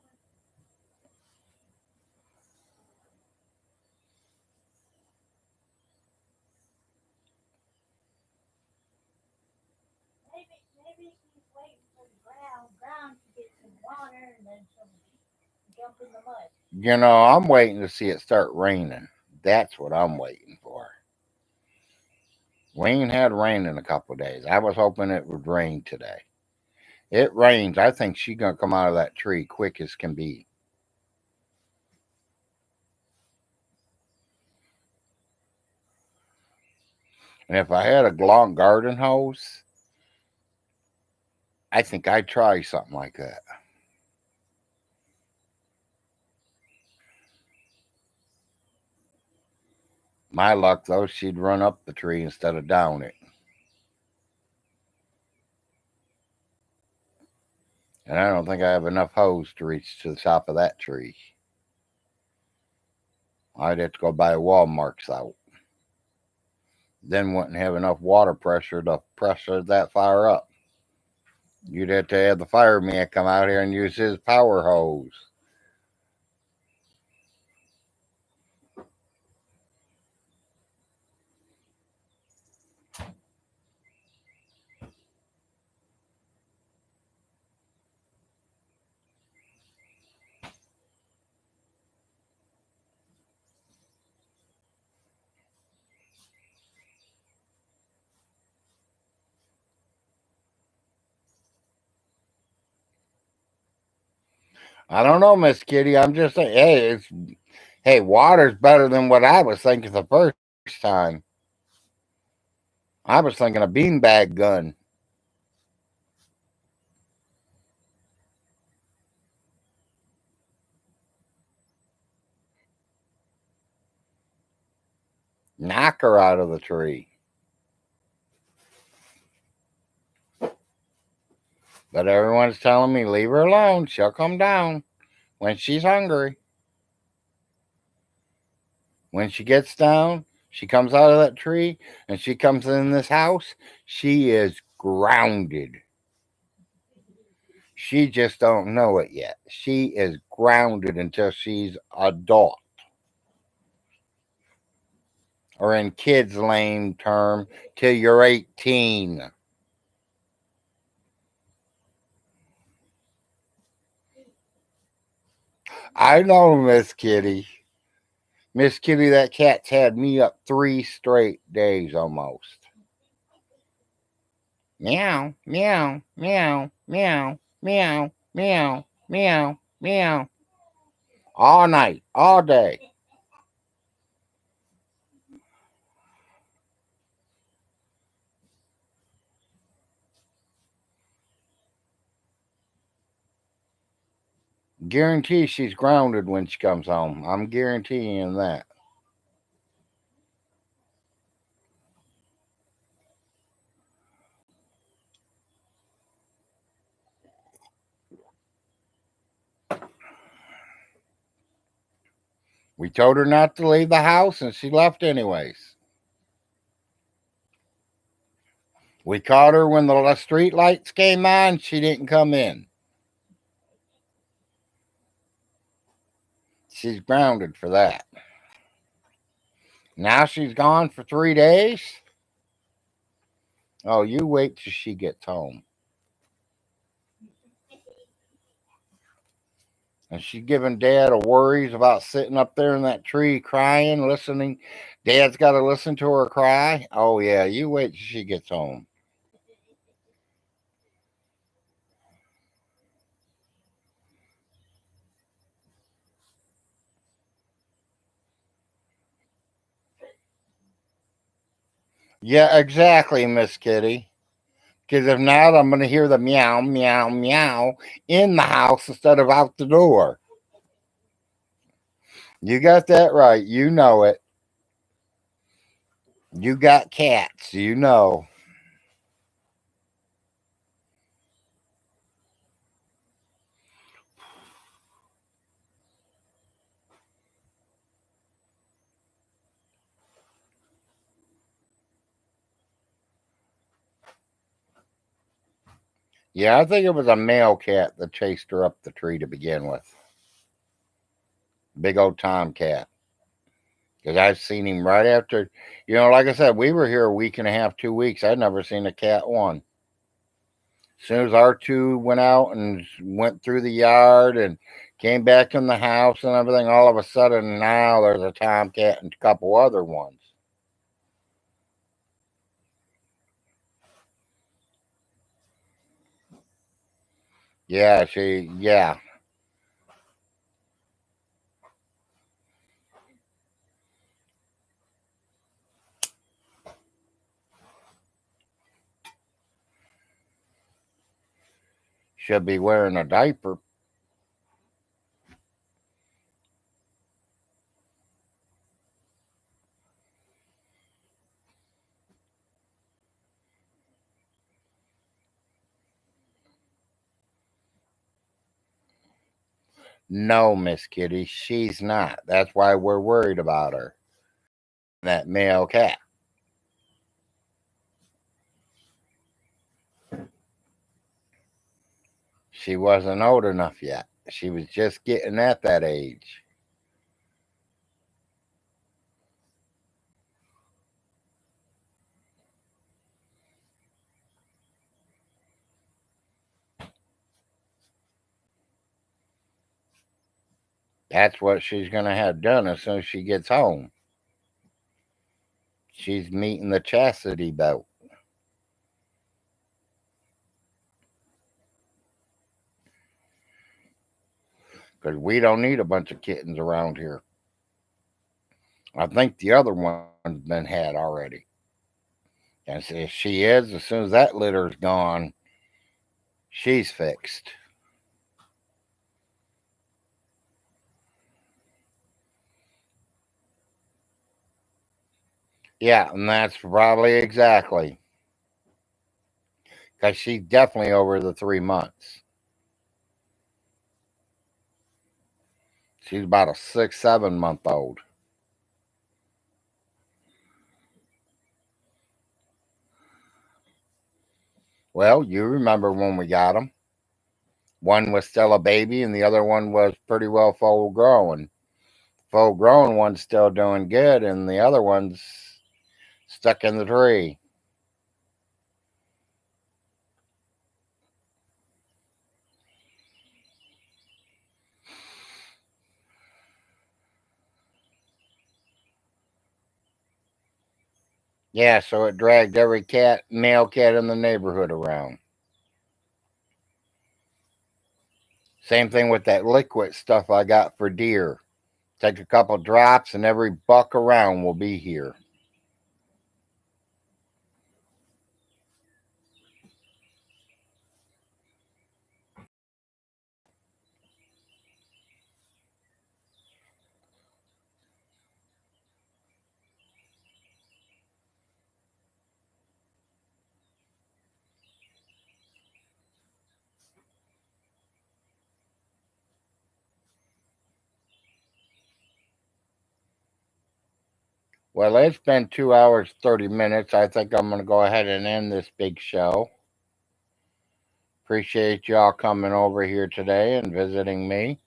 Maybe she's waiting for the ground to get some water and then she'll jump in the mud. I'm waiting to see it start raining. That's what I'm waiting for. We ain't had rain in a couple of days. I was hoping it would rain today. It rains. I think she's gonna come out of that tree quick as can be. And if I had a long garden hose, I think I'd try something like that. My luck, though, she'd run up the tree instead of down it. And I don't think I have enough hose to reach to the top of that tree. I'd have to go buy Walmart's out. Then wouldn't have enough water pressure to pressure that fire up. You'd have to have the fireman come out here and use his power hose. I don't know, Miss Kitty. I'm just saying, hey, water's better than what I was thinking the first time. I was thinking a beanbag gun. Knock her out of the tree. But everyone's telling me, leave her alone. She'll come down when she's hungry. When she gets down, she comes out of that tree and she comes in this house. She is grounded. She just don't know it yet. She is grounded until she's adult. Or in kids' lame term, till you're 18. I know, Miss Kitty. Miss Kitty, that cat's had me up 3 straight days almost. Meow, meow, meow, meow, meow, meow, meow, meow. All night, all day. Guarantee she's grounded when she comes home. I'm guaranteeing that. We told her not to leave the house and she left anyways. We caught her when the street lights came on. She didn't come in. She's grounded for that. Now she's gone for 3 days. Oh, you wait till she gets home. And she's giving Dad a worries about sitting up there in that tree crying, listening. Dad's got to listen to her cry. Oh, yeah, you wait till she gets home. Yeah, exactly, Miss Kitty. Because if not, I'm going to hear the meow, meow, meow in the house instead of out the door. You got that right. You know it. You got cats. You know. Yeah, I think it was a male cat that chased her up the tree to begin with. Big old tomcat. Because I've seen him right after, like I said, we were here a week and a half, 2 weeks. I'd never seen a cat one. As soon as our two went out and went through the yard and came back in the house and everything, all of a sudden now there's a tomcat and a couple other ones. Yeah. Should be wearing a diaper. No, Miss Kitty, she's not. That's why we're worried about her. That male cat. She wasn't old enough yet. She was just getting at that age. That's what she's going to have done as soon as she gets home. She's meeting the chastity belt. Because we don't need a bunch of kittens around here. I think the other one's been had already. And if she is, as soon as that litter's gone, she's fixed. Yeah, and that's probably exactly. Because she's definitely over the 3 months. She's about a 6, 7 month old. Well, you remember when we got them. One was still a baby, and the other one was pretty well full grown. Full grown one's still doing good, and the other one's stuck in the tree. Yeah, so it dragged every male cat in the neighborhood around. Same thing with that liquid stuff I got for deer. Take a couple drops, and every buck around will be here. Well, it's been 2 hours, 30 minutes. I think I'm going to go ahead and end this big show. Appreciate y'all coming over here today and visiting me,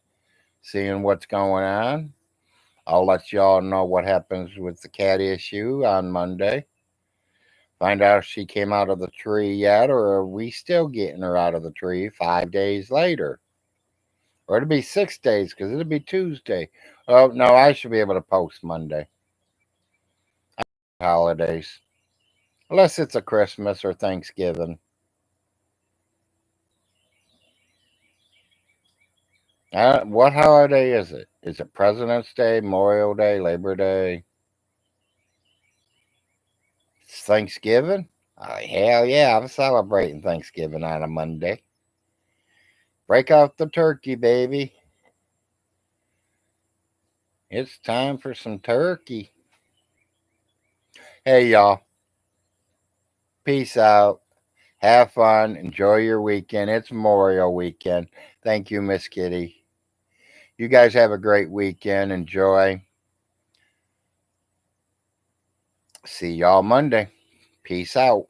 seeing what's going on. I'll let y'all know what happens with the cat issue on Monday. Find out if she came out of the tree yet, or are we still getting her out of the tree 5 days later? Or it'll be 6 days because it'll be Tuesday. Oh, no, I should be able to post Monday. Holidays. Unless it's a Christmas or Thanksgiving. What holiday is it? Is it President's Day, Memorial Day, Labor Day? It's Thanksgiving. Hell yeah, I'm celebrating Thanksgiving on a Monday. Break out the turkey, baby. It's time for some turkey. Hey, y'all. Peace out. Have fun. Enjoy your weekend. It's Memorial weekend. Thank you, Miss Kitty. You guys have a great weekend. Enjoy. See y'all Monday. Peace out.